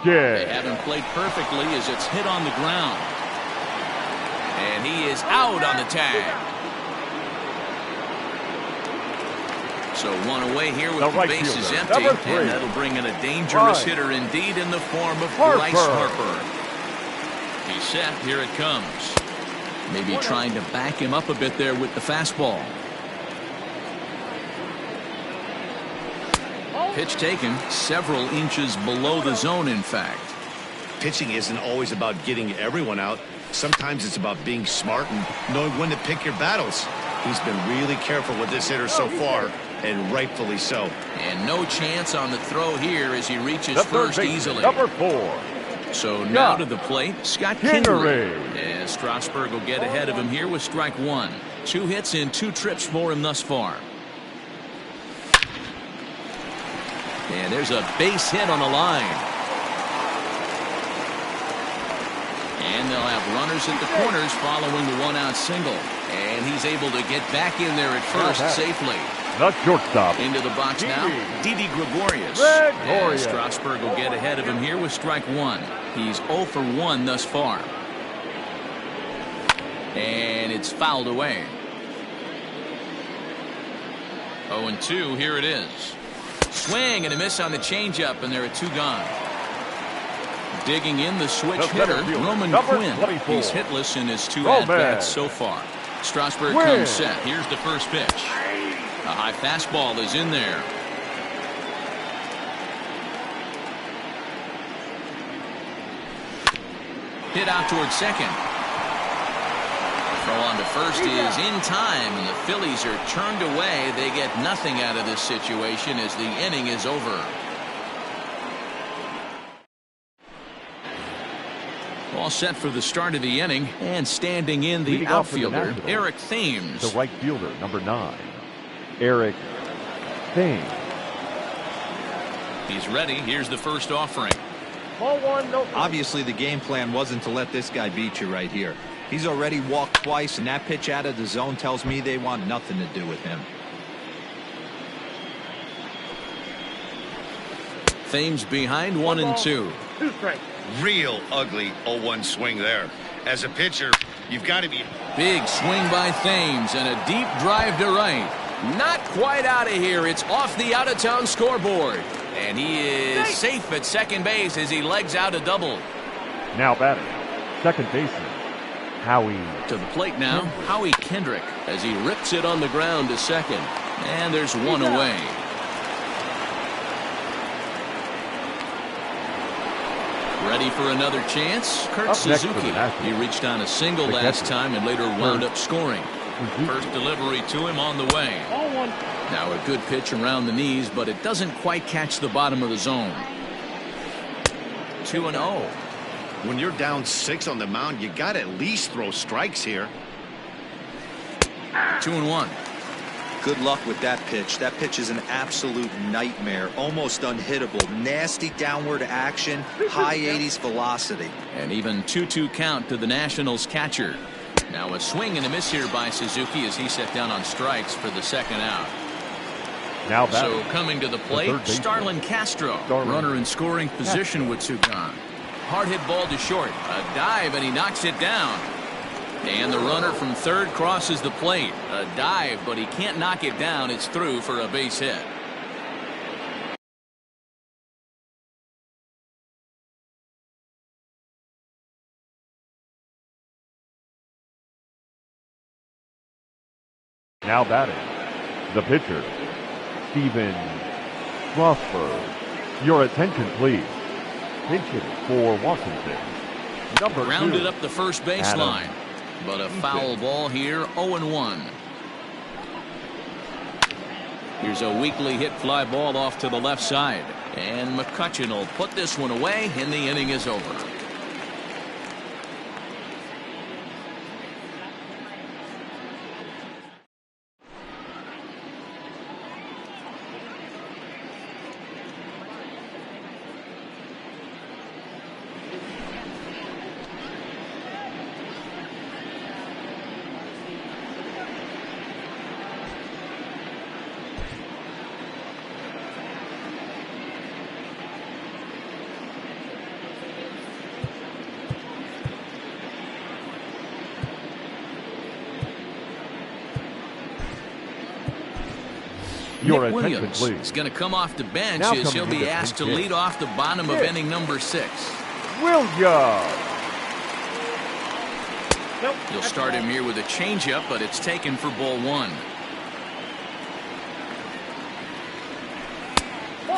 They haven't played perfectly as it's hit on the ground. And he is out on the tag. So 1 away here with the bases empty. And that'll bring in a dangerous hitter indeed in the form of Bryce Harper. He's set. Here it comes. Maybe trying to back him up a bit there with the fastball. Pitch taken several inches below the zone, in fact. Pitching isn't always about getting everyone out. Sometimes it's about being smart and knowing when to pick your battles. He's been really careful with this hitter so far, and rightfully so. And no chance on the throw here as he reaches first easily. Number 4. So now to the plate, Scott Kingery. As Strasburg will get ahead of him here with strike 1. 2 hits in 2 trips for him thus far. And there's a base hit on the line. And they'll have runners at the corners following the 1-out single. And he's able to get back in there at first safely. The shortstop. Into the box now, Didi Gregorius. And Strasburg will get ahead of him here with strike 1. He's 0 for 1 thus far. And it's fouled away. 0-2, here it is. Swing and a miss on the changeup, and there are 2 gone. Digging in the switch hitter, Roman Quinn. He's hitless in his 2 at-bats so far. Strasburg comes set. Here's the first pitch. A high fastball is in there. Hit out towards second. Throw on to first is in time, and the Phillies are turned away. They get nothing out of this situation as the inning is over. All set for the start of the inning, and standing in the outfielder, Eric Thames. The right fielder, number 9, Eric Thames. He's ready. Here's the first offering. Ball 1, no. Obviously, the game plan wasn't to let this guy beat you right here. He's already walked twice, and that pitch out of the zone tells me they want nothing to do with him. Thames behind 1-2. 2 strikes. Real ugly 0-1 swing there. As a pitcher, you've got to be... Big swing by Thames and a deep drive to right. Not quite out of here. It's off the out-of-town scoreboard. And he is safe at second base as he legs out a double. Now batting, second baseman, Howie. To the plate now, Howie Kendrick as he rips it on the ground to second. And there's one away. Ready for another chance? Kurt Suzuki. He reached on a single last time and later wound up scoring. First delivery to him on the way. Now a good pitch around the knees, but it doesn't quite catch the bottom of the zone. 2-0. When you're down 6 on the mound, you got to at least throw strikes here. 2-1. Good luck with that pitch. That pitch is an absolute nightmare. Almost unhittable. Nasty downward action. High 80s velocity. And even 2-2 count to the Nationals catcher. Now a swing and a miss here by Suzuki as he set down on strikes for the second out. Now so coming to the plate, Starlin Castro. Runner in scoring position with Sugan. Hard hit ball to short. A dive and he knocks it down. And the runner from third crosses the plate. A dive, but he can't knock it down. It's through for a base hit. Now batting, the pitcher, Steven Strasburg. Your attention, please. Pitching for Washington, number 2. Rounded up the first baseline. But a foul ball here, 0-1. Here's a weakly hit fly ball off to the left side. And McCutchen will put this one away, and the inning is over. Nick Williams is going to come off the bench as he'll be asked to lead off the bottom of inning number 6. Williams. You'll start him here with a changeup, but it's taken for ball 1.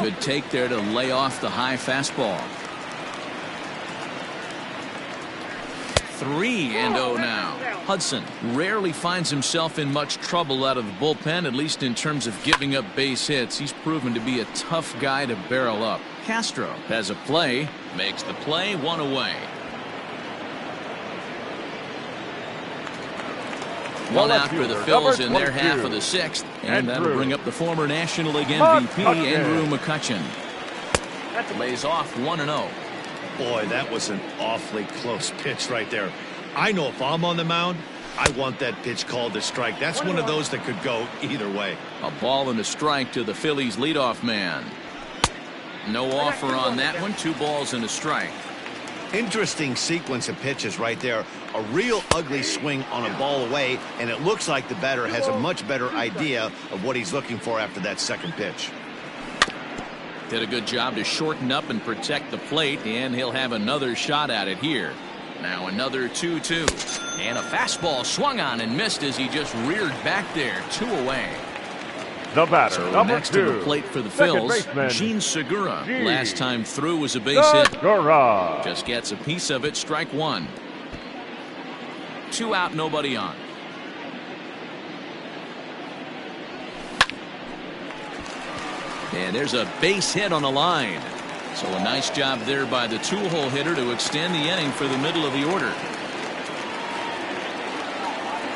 Good take there to lay off the high fastball. 3-0 now. Hudson rarely finds himself in much trouble out of the bullpen, at least in terms of giving up base hits. He's proven to be a tough guy to barrel up. Castro has a play, makes the play, 1 away. 1 out for the Phils in their half of the 6th, and that'll bring up the former National League MVP, Andrew McCutchen. Lays off 1-0. Boy, that was an awfully close pitch right there. I know if I'm on the mound, I want that pitch called a strike. That's one of those that could go either way. A ball and a strike to the Phillies leadoff man. No offer on that one. 2 balls and a strike. Interesting sequence of pitches right there. A real ugly swing on a ball away, and it looks like the batter has a much better idea of what he's looking for after that second pitch. Did a good job to shorten up and protect the plate, and he'll have another shot at it here. Now another 2-2. And a fastball swung on and missed as he just reared back there. 2 away. The batter, so number next 2. to the plate for the Phils, Gene Segura. Last time through was a base hit. Just gets a piece of it. Strike 1. 2 out, nobody on. And there's a base hit on the line. So a nice job there by the two-hole hitter to extend the inning for the middle of the order.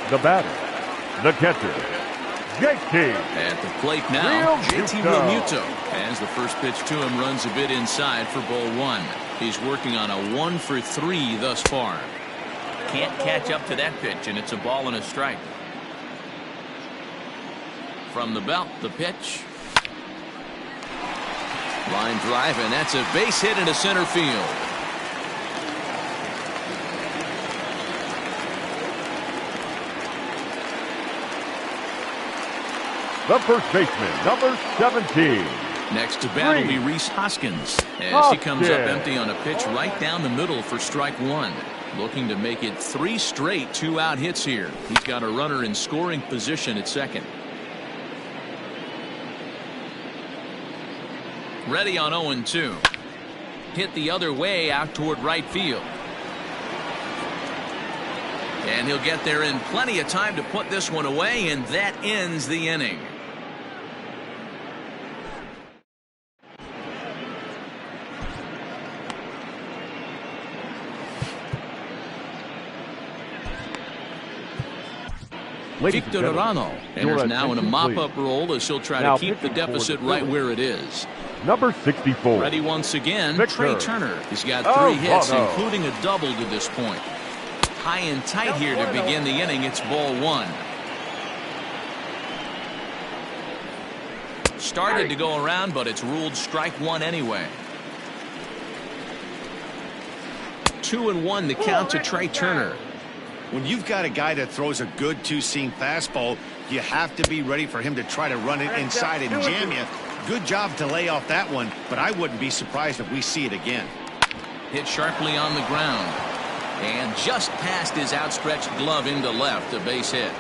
The batter, the catcher, JT. At the plate now, JT Realmuto. As the first pitch to him runs a bit inside for ball 1. He's working on a 1 for 3 thus far. Can't catch up to that pitch, and it's a ball and a strike. From the belt, the pitch. Line drive, and that's a base hit into center field. The first baseman, number 17. Next to bat will be Rhys Hoskins, as he comes up empty on a pitch right down the middle for strike 1. Looking to make it 3 straight 2-out hits here. He's got a runner in scoring position at second. Ready on 0-2. Hit the other way out toward right field. And he'll get there in plenty of time to put this one away, and that ends the inning. Victor Arano enters now in a mop-up role as he'll try to keep the deficit right where it is. Number 64. Ready once again, Trey Turner. He's got 3 hits, including a double to this point. High and tight here to begin the inning. It's ball 1. Started to go around, but it's ruled strike 1 anyway. 2-1 the count to Trey Turner. When you've got a guy that throws a good two-seam fastball, you have to be ready for him to try to run it inside and jam you. Good job to lay off that one, but I wouldn't be surprised if we see it again. Hit sharply on the ground. And just past his outstretched glove into left, a base hit.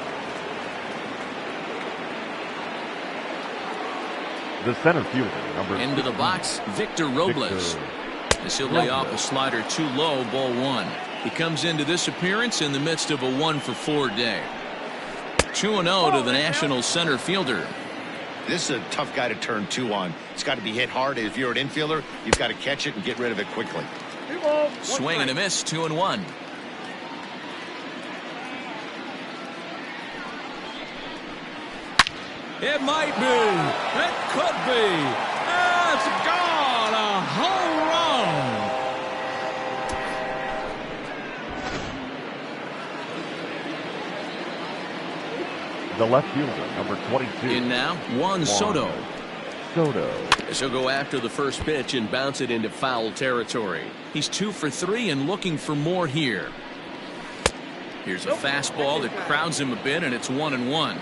The center fielder, number into the box, Victor Robles. As he'll lay off a slider too low, ball 1. He comes into this appearance in the midst of a 1 for 4 day. 2-0 to the National center fielder. This is a tough guy to turn 2 on. It's got to be hit hard. If you're an infielder, you've got to catch it and get rid of it quickly. Swing and a miss, 2-1. It might be. It could be. It's gone. A home run. The left fielder, number 22. In now, Juan Soto. As he'll go after the first pitch and bounce it into foul territory. He's 2 for 3 and looking for more here. Here's a fastball that crowds him a bit, and it's 1-1.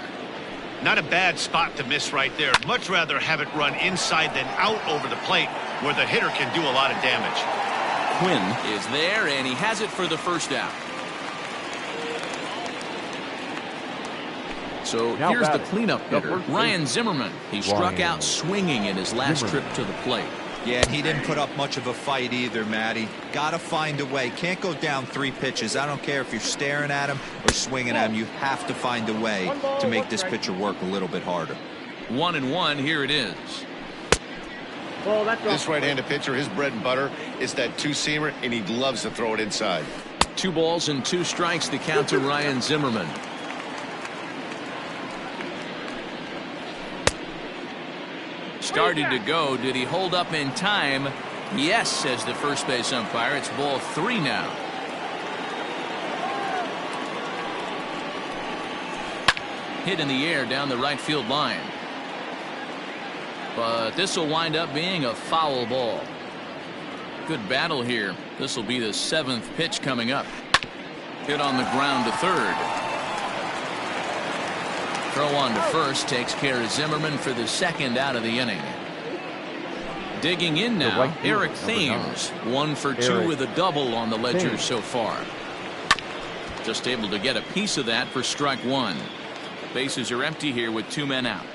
Not a bad spot to miss right there. Much rather have it run inside than out over the plate, where the hitter can do a lot of damage. Quinn is there, and he has it for the first out. So now here's the cleanup hitter, Ryan Zimmerman. He struck out swinging in his last trip to the plate. Yeah, and he didn't put up much of a fight either, Matty. Got to find a way. Can't go down 3 pitches. I don't care if you're staring at him or swinging at him. You have to find a way to make this pitcher work a little bit harder. 1-1. Here it is. This right-handed pitcher, his bread and butter is that two-seamer, and he loves to throw it inside. 2 balls and 2 strikes to count to Ryan Zimmerman. Started to go. Did he hold up in time? Yes, says the first base umpire. It's ball 3 now. Hit in the air down the right field line. But this will wind up being a foul ball. Good battle here. This will be the 7th pitch coming up. Hit on the ground to third. Throw on to first takes care of Zimmerman for the 2nd out of the inning. Digging in now, Eric Thames. 1 for 2 with a double on the ledger so far. Just able to get a piece of that for strike 1. Bases are empty here with 2 men out.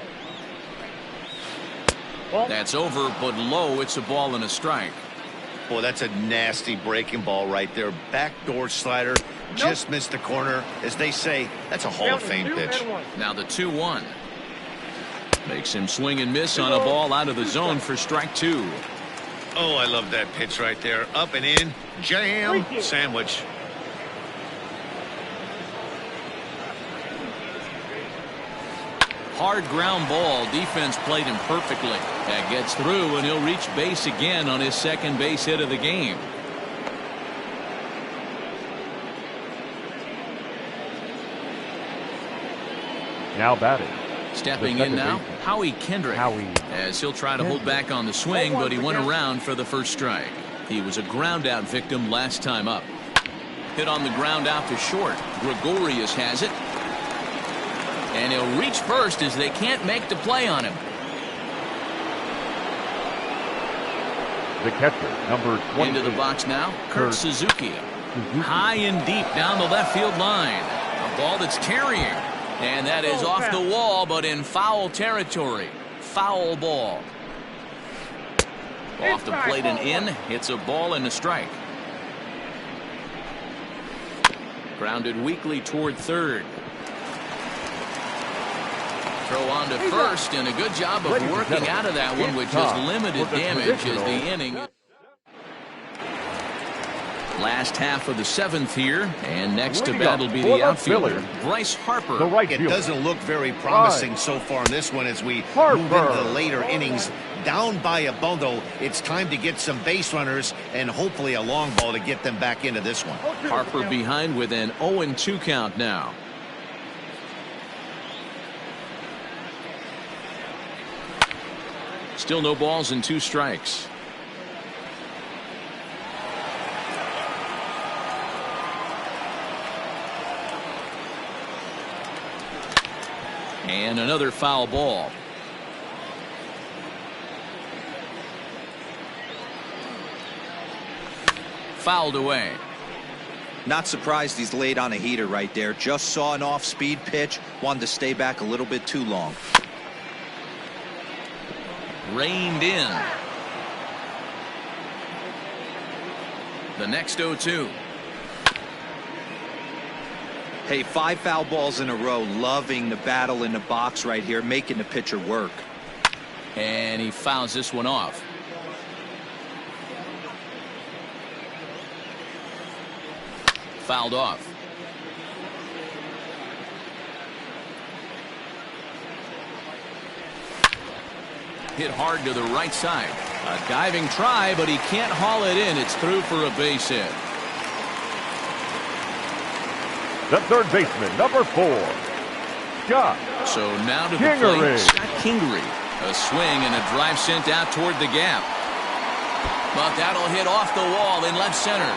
That's over, but low. It's a ball and a strike. Boy, that's a nasty breaking ball right there. Backdoor slider. Just missed the corner. As they say, that's a Hall of Fame pitch. Now the 2-1. Makes him swing and miss on a ball out of the zone for strike 2. Oh, I love that pitch right there. Up and in. Jam. Sandwich. Hard ground ball. Defense played him perfectly. That gets through, and he'll reach base again on his second base hit of the game. Now batting. Stepping in now, Howie Kendrick. As he'll try to hold back on the swing, but he went around for the first strike. He was a ground out victim last time up. Hit on the ground out to short. Gregorius has it. And he'll reach first as they can't make the play on him. The catcher, number 20. Into the box now, Kurt Suzuki. High and deep down the left field line. A ball that's carrying. And that is off the wall, but in foul territory. Foul ball. Off the plate and in. It's a ball and a strike. Grounded weakly toward third. Throw on to first, and a good job of working out of that one with just limited damage as the inning. Last half of the 7th here, and next to bat will be the outfielder, Bryce Harper. It doesn't look very promising so far in this one as we move into the later innings. Down by a bundle, it's time to get some base runners and hopefully a long ball to get them back into this one. Harper behind with an 0-2 count now. Still no balls and 2 strikes. And another foul ball. Fouled away. Not surprised he's laid on a heater right there. Just saw an off-speed pitch. Wanted to stay back a little bit too long. Reined in. The next 0-2. Hey, 5 foul balls in a row. Loving the battle in the box right here, making the pitcher work. And he fouls this one off. Fouled off. Hit hard to the right side. A diving try, but he can't haul it in. It's through for a base hit. The third baseman, number 4, Scott. So now to the plate, Scott Kingery. A swing and a drive sent out toward the gap. But that'll hit off the wall in left center.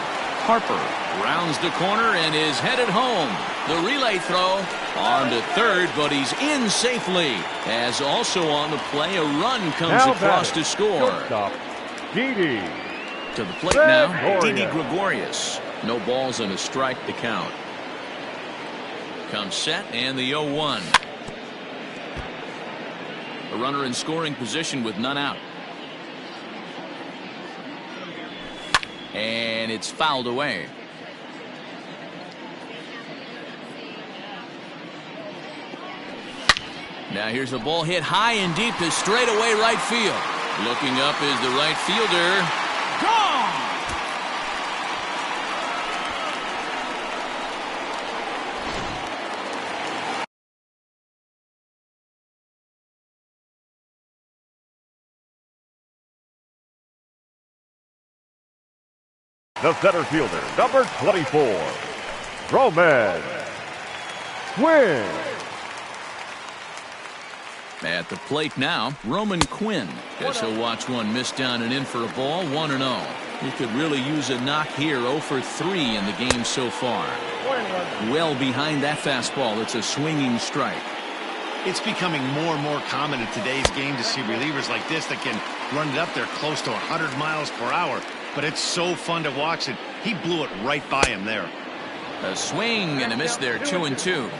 Harper rounds the corner and is headed home. The relay throw on to third, but he's in safely. As also on the play, a run comes across to score. Didi. To the plate now, Didi Gregorius. No balls and a strike to count. Comes set and the 0-1. A runner in scoring position with none out. And it's fouled away. Now here's a ball hit high and deep to straightaway right field. Looking up is the right fielder. Gone! The center fielder, number 24, Roman Quinn. At the plate now, Roman Quinn. Guess he'll watch one miss down and in for a ball, 1-0. He could really use a knock here, 0 for 3 in the game so far. Well behind that fastball, it's a swinging strike. It's becoming more and more common in today's game to see relievers like this that can run it up there close to 100 miles per hour. But it's so fun to watch it. He blew it right by him there. A swing and a miss there, 2-2.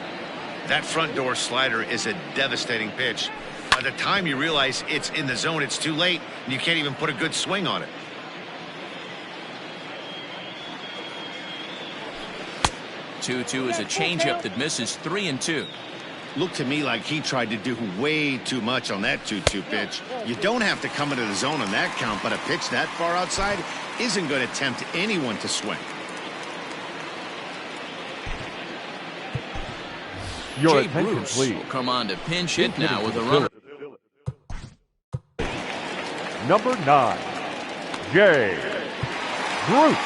That front door slider is a devastating pitch. By the time you realize it's in the zone, it's too late, and you can't even put a good swing on it. 2-2 is a changeup that misses 3-2. Looked to me like he tried to do way too much on that 2-2 pitch. You don't have to come into the zone on that count, but a pitch that far outside isn't going to tempt anyone to swing. Jay Bruce will come on to pinch hit now with a runner. Number 9, Jay Bruce.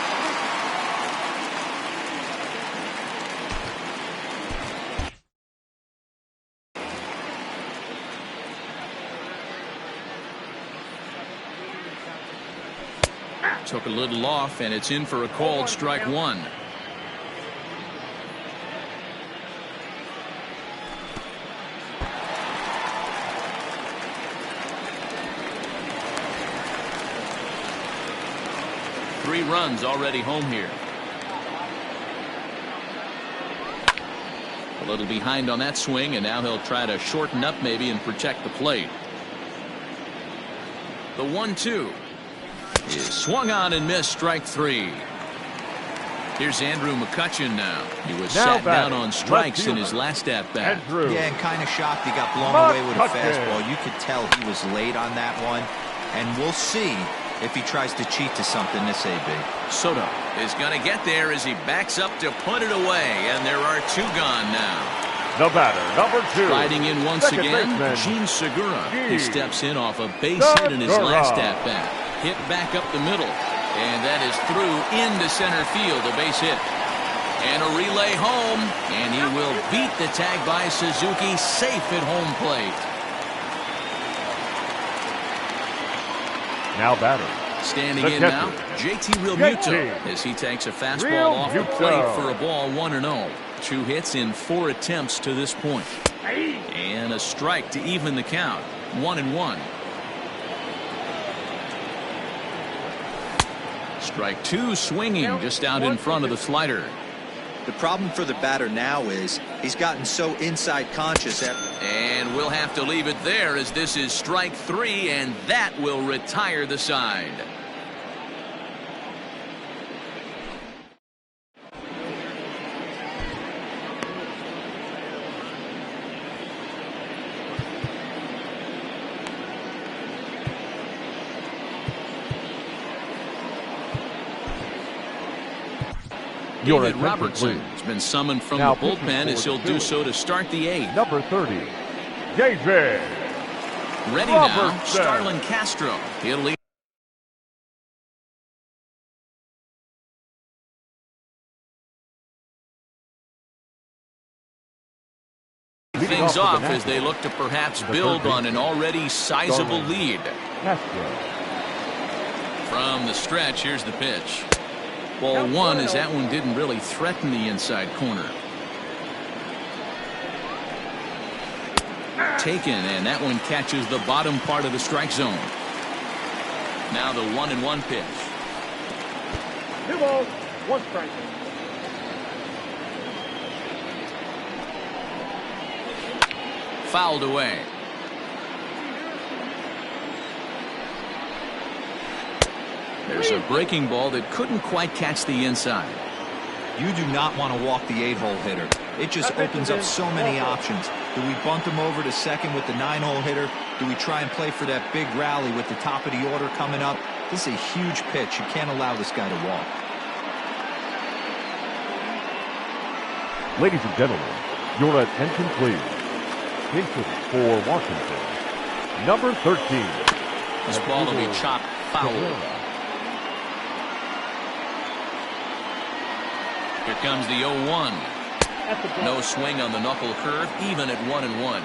Took a little off, and it's in for a called strike one. Three runs already home here. A little behind on that swing, and now he'll try to shorten up maybe and protect the plate. The 1-2 is swung on and missed, strike three. Here's Andrew McCutchen now. He was sat down on strikes in his last at-bat. Yeah, and kind of shocked he got blown away with a fastball. You could tell he was late on that one, and we'll see if he tries to cheat to something this AB. Soto is going to get there as he backs up to put it away, and there are two gone now. The batter, number 2. Riding in once again, Gene Segura. He steps in off a base hit in his last at-bat. Hit back up the middle, and that is through into center field, a base hit. And a relay home, and he will beat the tag by Suzuki, safe at home plate. Now batter. Standing in now, JT Realmuto, as he takes a fastball off the plate for a ball, 1-0. 2 hits in 4 attempts to this point. And a strike to even the count, 1-1. Strike 2 swinging just out in front of the slider. The problem for the batter now is he's gotten so inside conscious. And we'll have to leave it there as this is strike 3, and that will retire the side. David Robertson has been summoned from the bullpen as he'll do so to start the 8th. Number 30, JayH7. Ready now, Starlin Castro. He'll lead things off as they look to perhaps build on an already sizable lead. From the stretch, here's the pitch. Ball 1 as that one didn't really threaten the inside corner. Taken, and that one catches the bottom part of the strike zone. Now the 1-1 pitch. 2 balls, 1 strike. Fouled away. There's a breaking ball that couldn't quite catch the inside. You do not want to walk the 8-hole hitter. It just opens up so many options. Do we bunt him over to second with the 9-hole hitter? Do we try and play for that big rally with the top of the order coming up? This is a huge pitch. You can't allow this guy to walk. Ladies and gentlemen, your attention please. Pitching for Washington, number 13. This ball will be chopped foul. Here comes the 0-1. No swing on the knuckle curve, even at 1-1.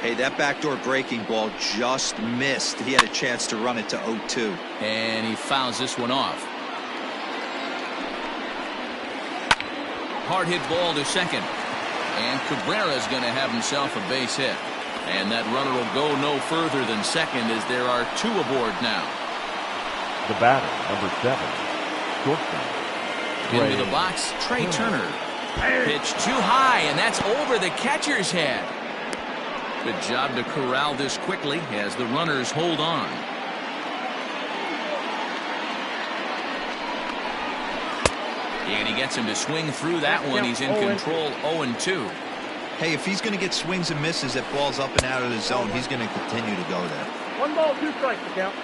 Hey, that backdoor breaking ball just missed. He had a chance to run it to 0-2. And he fouls this one off. Hard hit ball to second. And Cabrera's going to have himself a base hit. And that runner will go no further than second as there are 2 aboard now. The batter, number 7, shortstop. Into the box, Trey Turner. Pitch too high, and that's over the catcher's head. Good job to corral this quickly as the runners hold on. And he gets him to swing through that one. He's in control 0-2. Hey, if he's going to get swings and misses at balls up and out of the zone, he's going to continue to go there. 1 ball, 2 strikes to count.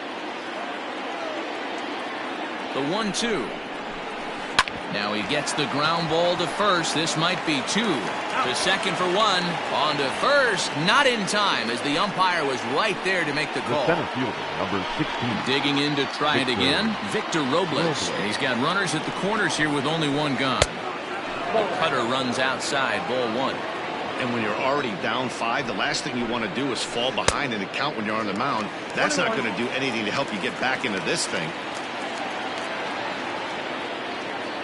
The 1-2. Now he gets the ground ball to first. This might be 2. To second for 1. On to first. Not in time as the umpire was right there to make the call. The center fielder, number 16. Digging in to try it again. Victor Robles. And he's got runners at the corners here with only 1 gone. The cutter runs outside. Ball 1. And when you're already down 5, the last thing you want to do is fall behind in the count when you're on the mound. That's not going to do anything to help you get back into this thing.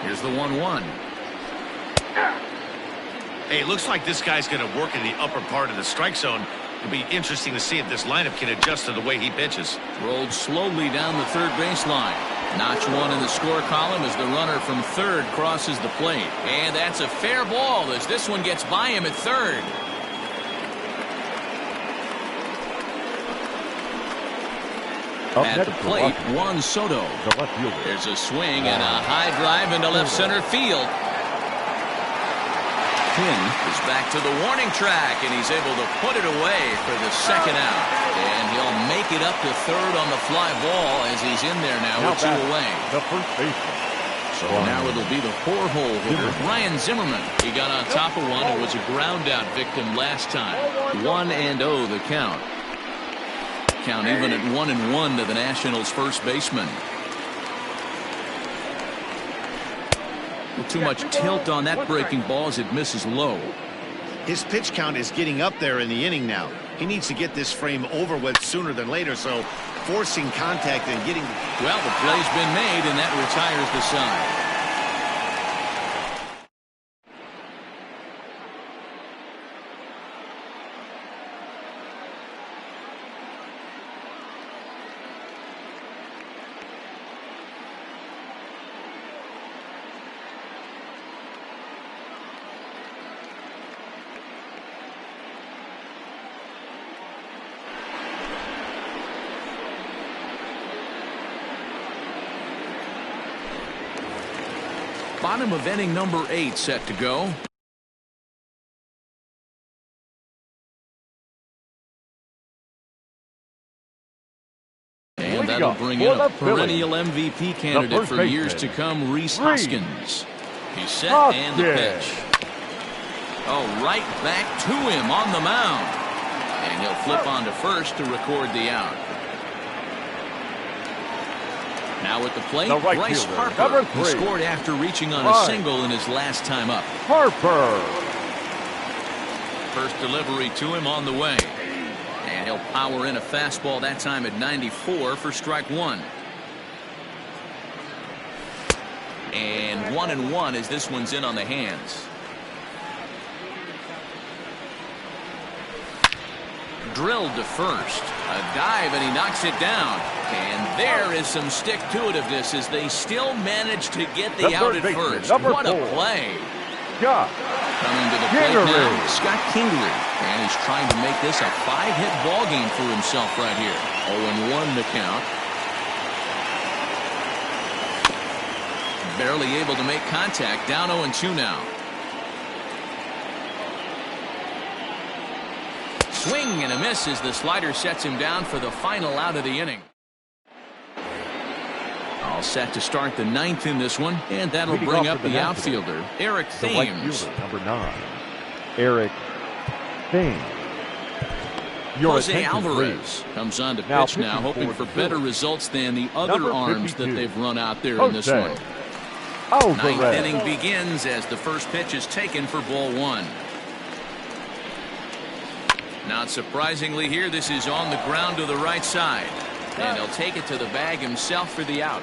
Here's the 1-1. Hey, it looks like this guy's going to work in the upper part of the strike zone. It'll be interesting to see if this lineup can adjust to the way he pitches. Rolled slowly down the third baseline. Notch 1 in the score column as the runner from third crosses the plate. And that's a fair ball as this one gets by him at third. At the plate, Juan Soto. There's a swing and a high drive into left center field. Quinn is back to the warning track, and he's able to put it away for the second out. And he'll make it up to third on the fly ball as he's in there now with 2 away. The first baseman. So now it'll be the 4-hole hitter, Ryan Zimmerman. He got on top of one and was a ground out victim last time. 1-0 the count. Count even at 1-1 to the Nationals' first baseman. Too much tilt on that breaking ball as it misses low. His pitch count is getting up there in the inning now. He needs to get this frame over with sooner than later, so forcing contact and getting... Well, the play's been made, and that retires the side. Bottom of inning number 8 set to go. And that'll bring in a perennial MVP candidate for years to come, Rhys Hoskins. He's set and the pitch. Oh, right back to him on the mound. And he'll flip on to first to record the out. Now at the plate, Bryce Harper. He scored after reaching on a single in his last time up. Harper. First delivery to him on the way. And he'll power in a fastball that time at 94 for strike 1. And 1-1 as this one's in on the hands. Drilled to first. A dive and he knocks it down. And there is some stick-to-itiveness as they still manage to get the out at first. What a play. Coming to the plate now, Scott Kingery. And he's trying to make this a 5-hit ball game for himself right here. 0-1 the count. Barely able to make contact. Down 0-2 now. Swing and a miss as the slider sets him down for the final out of the inning. All set to start the 9th in this one, and that'll bring up the outfielder, Eric Thames. Number 9, Eric Thames. Jose Alvarez comes on to pitch now, hoping for better results than the other arms that they've run out there in this one. 9th inning begins as the first pitch is taken for ball 1. Not surprisingly here, this is on the ground to the right side. And he'll take it to the bag himself for the out.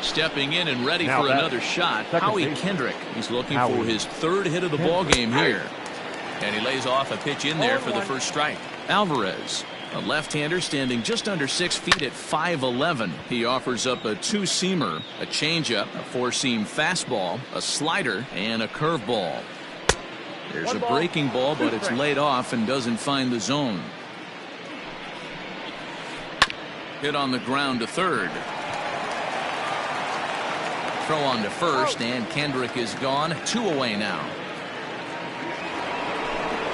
Stepping in and ready for another shot, Howie Kendrick. He's looking for his 3rd hit of the ball game here. And he lays off a pitch in there for the first strike. Alvarez, a left-hander standing just under 6 feet at 5'11". He offers up a 2-seamer, a changeup, a 4-seam fastball, a slider, and a curveball. There's a breaking ball, but it's laid off and doesn't find the zone. Hit on the ground to third. Throw on to first, and Kendrick is gone. 2 away now.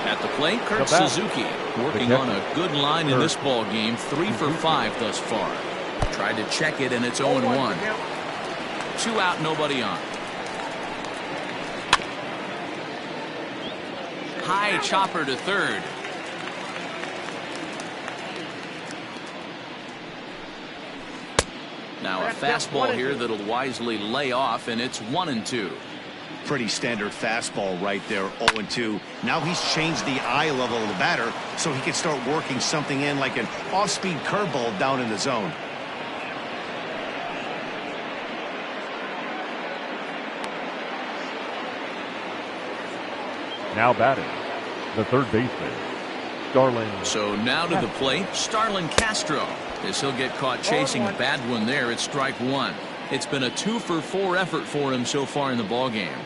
At the plate, Kurt Suzuki working on a good line in this ball game. 3 for 5 thus far. Tried to check it, and it's 0-1. 2 out, nobody on. High chopper to third. Now a fastball here that'll wisely lay off, and it's 1-2. Pretty standard fastball right there, 0-2. Now he's changed the eye level of the batter so he can start working something in like an off-speed curveball down in the zone. Now batting, the third baseman, Starlin. So now to the plate, Starlin Castro. As he'll get caught chasing a bad one there at strike 1. It's been a 2 for 4 effort for him so far in the ball game.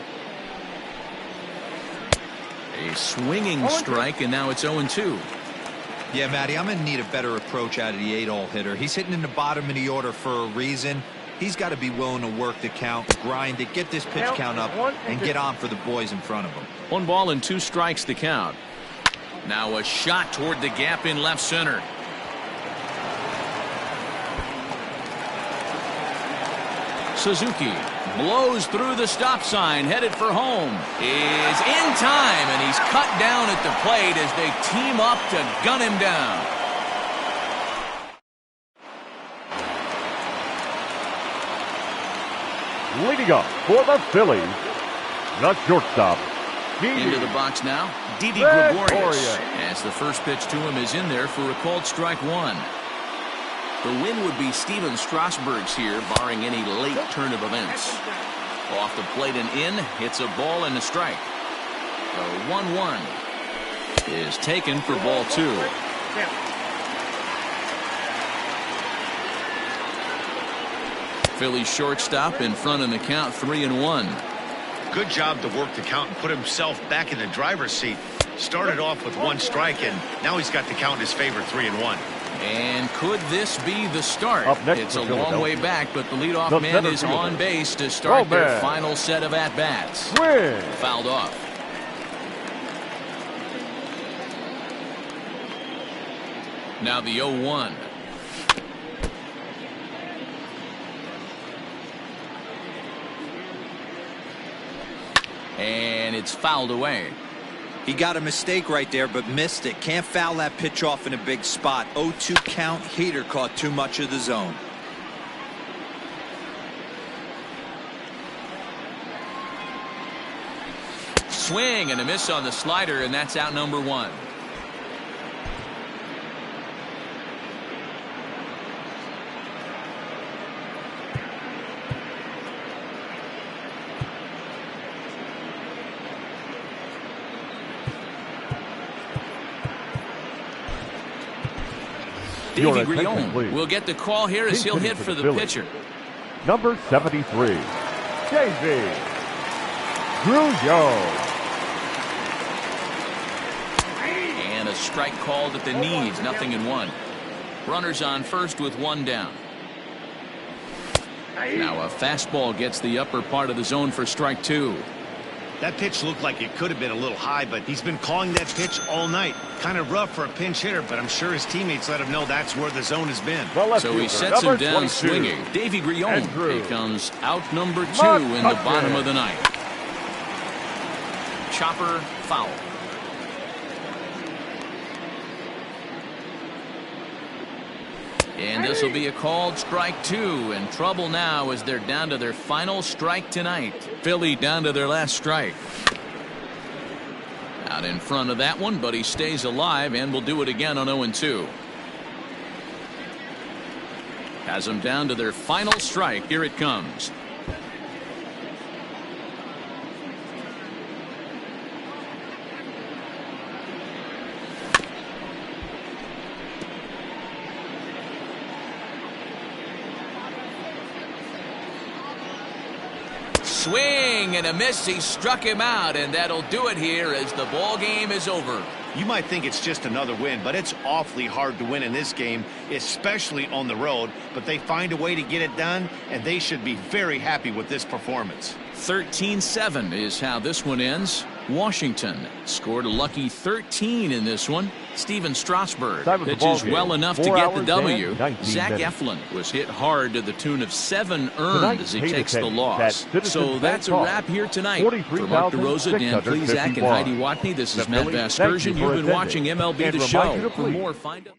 A swinging strike, and now it's 0-2. Yeah, Matty, I'm going to need a better approach out of the 8-hole hitter. He's hitting in the bottom of the order for a reason. He's got to be willing to work the count, grind it, get this pitch count up, and get on for the boys in front of him. 1 ball and 2 strikes to count. Now a shot toward the gap in left center. Suzuki blows through the stop sign, headed for home. Is in time, and he's cut down at the plate as they team up to gun him down. Leading up for the Phillies, the shortstop. Into the box now, Didi Gregorius. As the first pitch to him is in there for a called strike 1. The win would be Steven Strasburg's here, barring any late turn of events. Off the plate and in, hits a ball and a strike. The 1-1 is taken for ball 2. Phillies shortstop in front in the count, 3-1. Good job to work the count and put himself back in the driver's seat. Started off with 1 strike, and now he's got the count in his favor, 3-1. And could this be the start? It's a long way back, but the leadoff man is on base to start their final set of at-bats. Fouled off. Now the 0-1. And it's fouled away. He got a mistake right there, but missed it. Can't foul that pitch off in a big spot. 0-2 count. Heater caught too much of the zone. Swing and a miss on the slider, and that's out number 1. Davey Grion will get the call here as he'll hit for the pitcher. Number 73, JayH7. And a strike called at the knees, 0-1. Runners on first with 1 down. Now a fastball gets the upper part of the zone for strike 2. That pitch looked like it could have been a little high, but he's been calling that pitch all night. Kind of rough for a pinch hitter, but I'm sure his teammates let him know that's where the zone has been. So he sets him down swinging. Davey Grion becomes out number 2 in the bottom of the 9th. Chopper foul. And this will be a called strike 2, and trouble now as they're down to their final strike tonight. Philly down to their last strike. Out in front of that one, but he stays alive and will do it again on 0-2. Has them down to their final strike. Here it comes. swing and a miss. He struck him out, and that'll do it here as the ball game is over. You might think it's just another win, but it's awfully hard to win in this game, especially on the road. But they find a way to get it done, and they should be very happy with this performance. 13-7 is how this one ends. Washington scored a lucky 13 in this one. Steven Strasburg pitches well enough to get the W. Zach Eflin was hit hard to the tune of 7 earned as he takes the loss. So that's a wrap here tonight. For Mark DeRosa, Dan Plesac, and Heidi Watney, this is Matt Vasgersian. You've been watching MLB The Show. For more, find out.